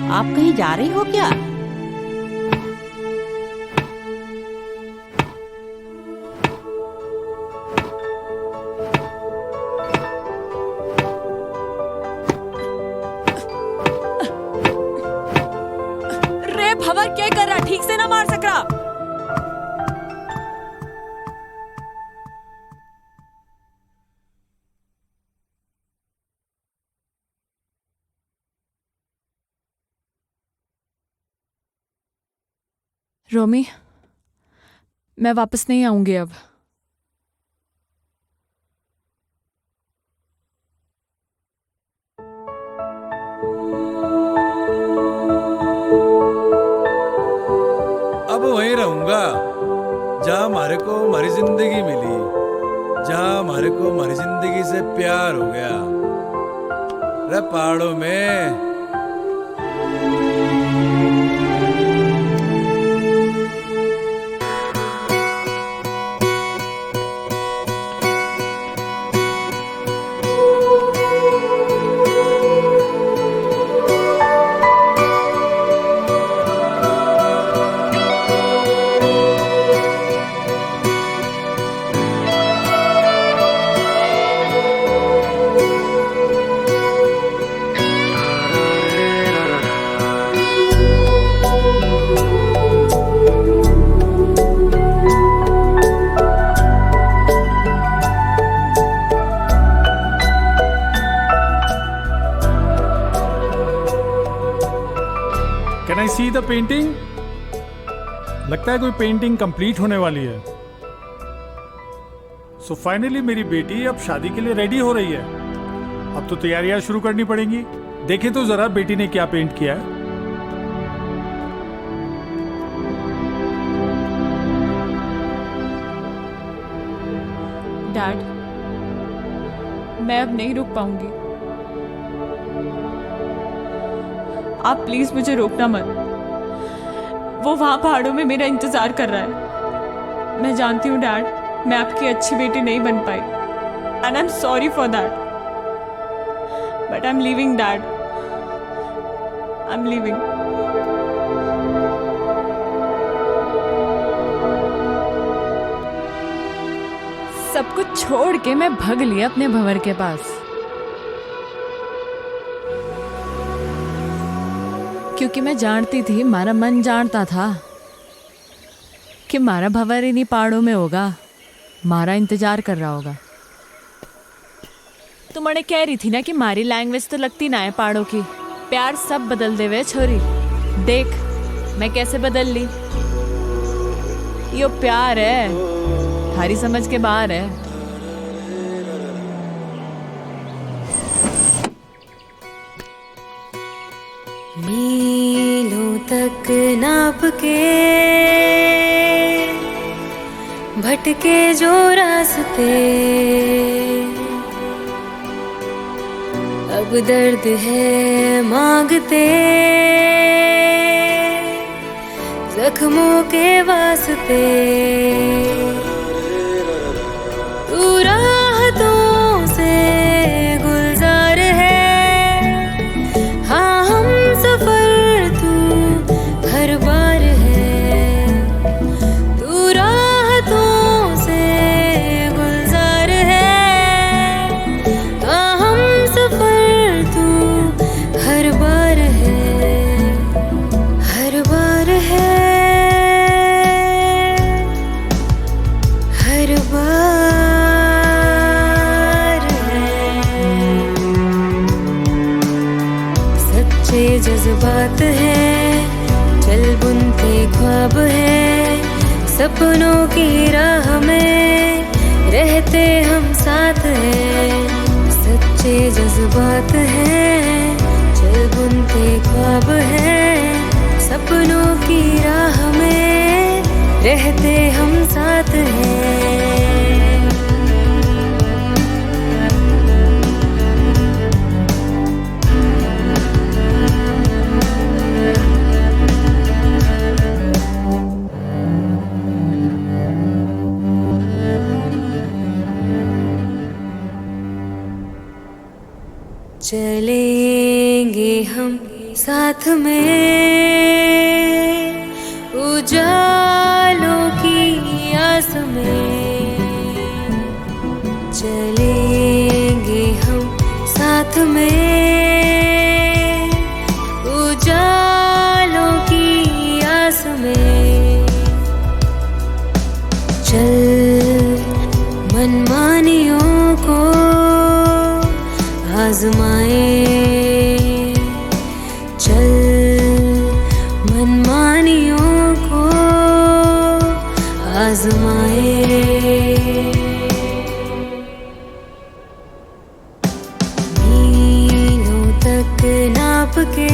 [SPEAKER 16] आप कहीं जा रही हो क्या?
[SPEAKER 3] रे भवर, क्या कर रहा? ठीक से ना मार सक रहा। रोमी, मैं वापस नहीं आऊंगी अब।
[SPEAKER 6] अब वहीं रहूंगा जहां हमारे को हमारी जिंदगी मिली, जहां हमारे को हमारी जिंदगी से प्यार हो गया। रे पहाड़ों में।
[SPEAKER 15] Can I see the painting? लगता है कोई पेंटिंग कंप्लीट होने वाली है। सो फाइनली मेरी बेटी अब शादी के लिए रेडी हो रही है। अब तो तैयारियां शुरू करनी पड़ेंगी। देखें तो जरा बेटी ने क्या पेंट किया है।
[SPEAKER 3] डैड, मैं अब नहीं रुक पाऊंगी। आप प्लीज मुझे रोकना मत। वो वहां पहाड़ों में मेरा इंतजार कर रहा है। मैं जानती हूँ डैड, मैं आपकी अच्छी बेटी नहीं बन पाई, and I am sorry for that, but I am leaving dad, I am leaving. सब कुछ छोड़ के मैं भाग लिया अपने भंवर के पास, क्योंकि मैं जानती थी, मारा मन जानता था कि मारा भंवर इन्हीं पहाड़ों में होगा, मारा इंतजार कर रहा होगा। तो मैंने कह रही थी ना कि मारी लैंग्वेज तो लगती ना है पहाड़ों की। प्यार सब बदल दे वे छोरी, देख मैं कैसे बदल ली। यो प्यार है, थारी समझ के बाहर है।
[SPEAKER 10] मीलों तक नाप के भटके जो रास्ते, अब दर्द है मांगते जख्मों के वास्ते। तू राहतों से गुलजार है, हाँ हम सफर तू हर बार है। तू राहतों से गुलजार है, हाँ हम सफर तू हर बार है, हर बार है, हर बार है। सच्चे जज्बात हैं, चल बुनते ख्वाब है, सपनों की राह में रहते हम साथ हैं। सच्चे जज्बात हैं, चल बुनते ख्वाब है, सपनों की राह में रहते हम साथ हैं। चलेंगे हम साथ में उजालों की आस में, चलेंगे हम साथ में उजालों की आस में। चल मनमानियों को आजमाए, चल मनमानियों को आजमाए। मीलों तक नाप के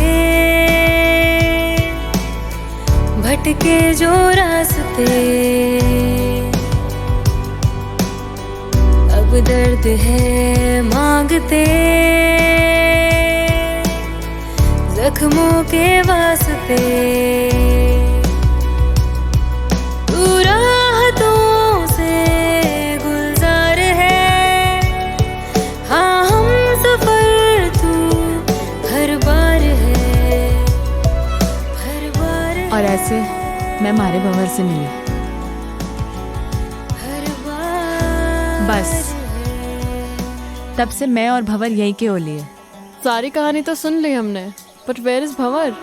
[SPEAKER 10] भटके जो रास्ते, अब दर्द है मांगते जख्मों के वास्ते। तू राहतों से गुलजार है, हाँ हम सफर तू हर बार है, हर बार है।
[SPEAKER 3] और ऐसे मैं मारे भंवर से मिली, बस तब से मैं और भंवर यही के ओली है।
[SPEAKER 2] सारी कहानी तो सुन ली हमने, but where is Bhanwar?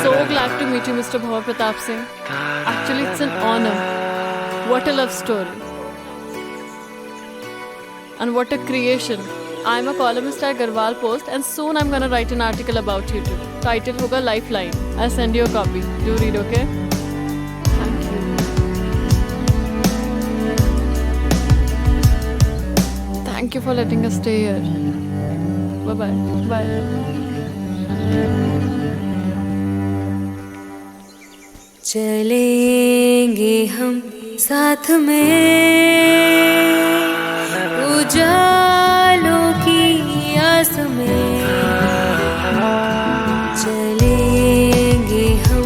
[SPEAKER 2] So glad to meet you, Mr. Bhavar Pratap Singh. Actually, it's an honor. What a love story. and what a creation. I'm a columnist at Garhwal Post and soon I'm gonna write an article about you too. Title hoga Lifeline. I'll send you a copy. Do read, okay? Thank you. Thank you for letting us stay here. Bye-bye. Bye.
[SPEAKER 10] चलेंगे हम साथ में उजालों की आस में, चलेंगे हम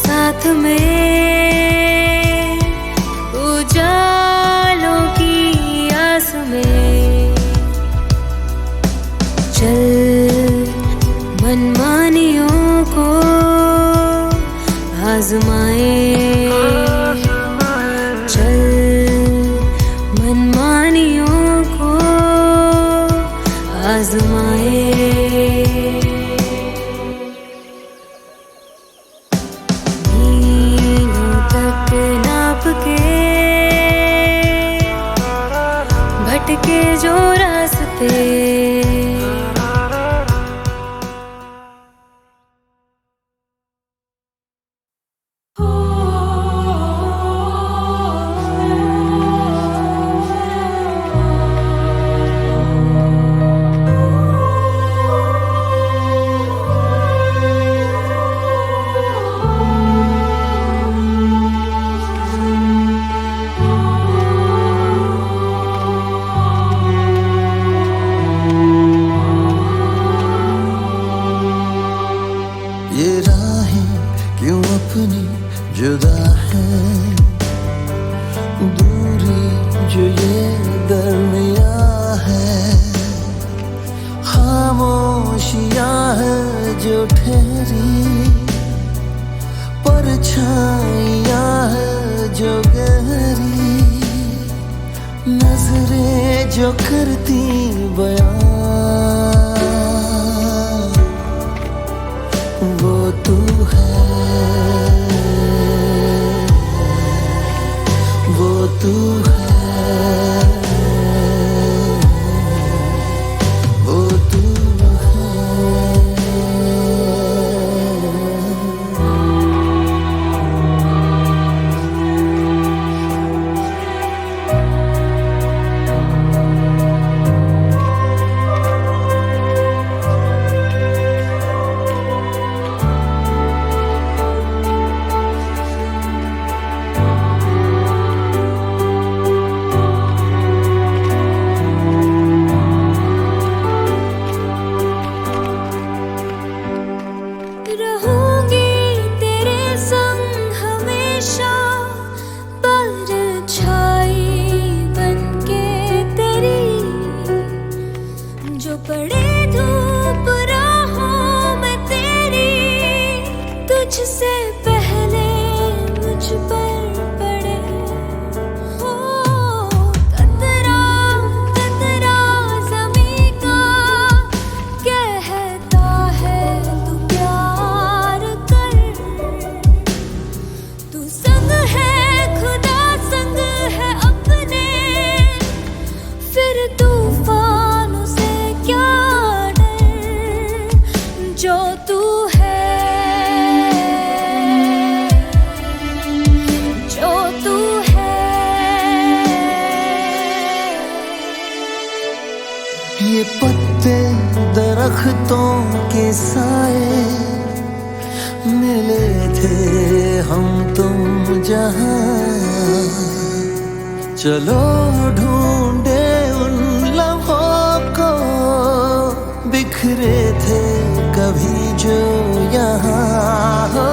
[SPEAKER 10] साथ में उजालों की आस में। चल मनमानियों को आजमाए, चल मनमानियों को आजमाए। मीलों तक नाप के भटके जो रास्ते,
[SPEAKER 17] ये राहें क्यों अपनी जुदा है, दूरी जो ये दरमिया है, खामोशियां है जो ठहरी, परछाइयां है जो गहरी, नजरें जो करती बयां, वो तू है, वो तू है, वो तू
[SPEAKER 10] रहूंगी तेरे संग हमेशा, परछाई बनके तेरी, जो पड़े धूप राहों में तेरी, तुझसे पहले मुझ पर पड़े। हो कतरा कतरा ज़मीं का कहता है तू प्यार कर, तू संग है खुदा संग है अपने, फिर तूफानों से क्या डर, जो तू है, जो तू है।
[SPEAKER 17] ये पत्ते दरख्तों के साए, मिले थे हम तुम जहां, चलो ढूंढे उन लम्हों को, बिखरे थे कभी जो यहाँ हो।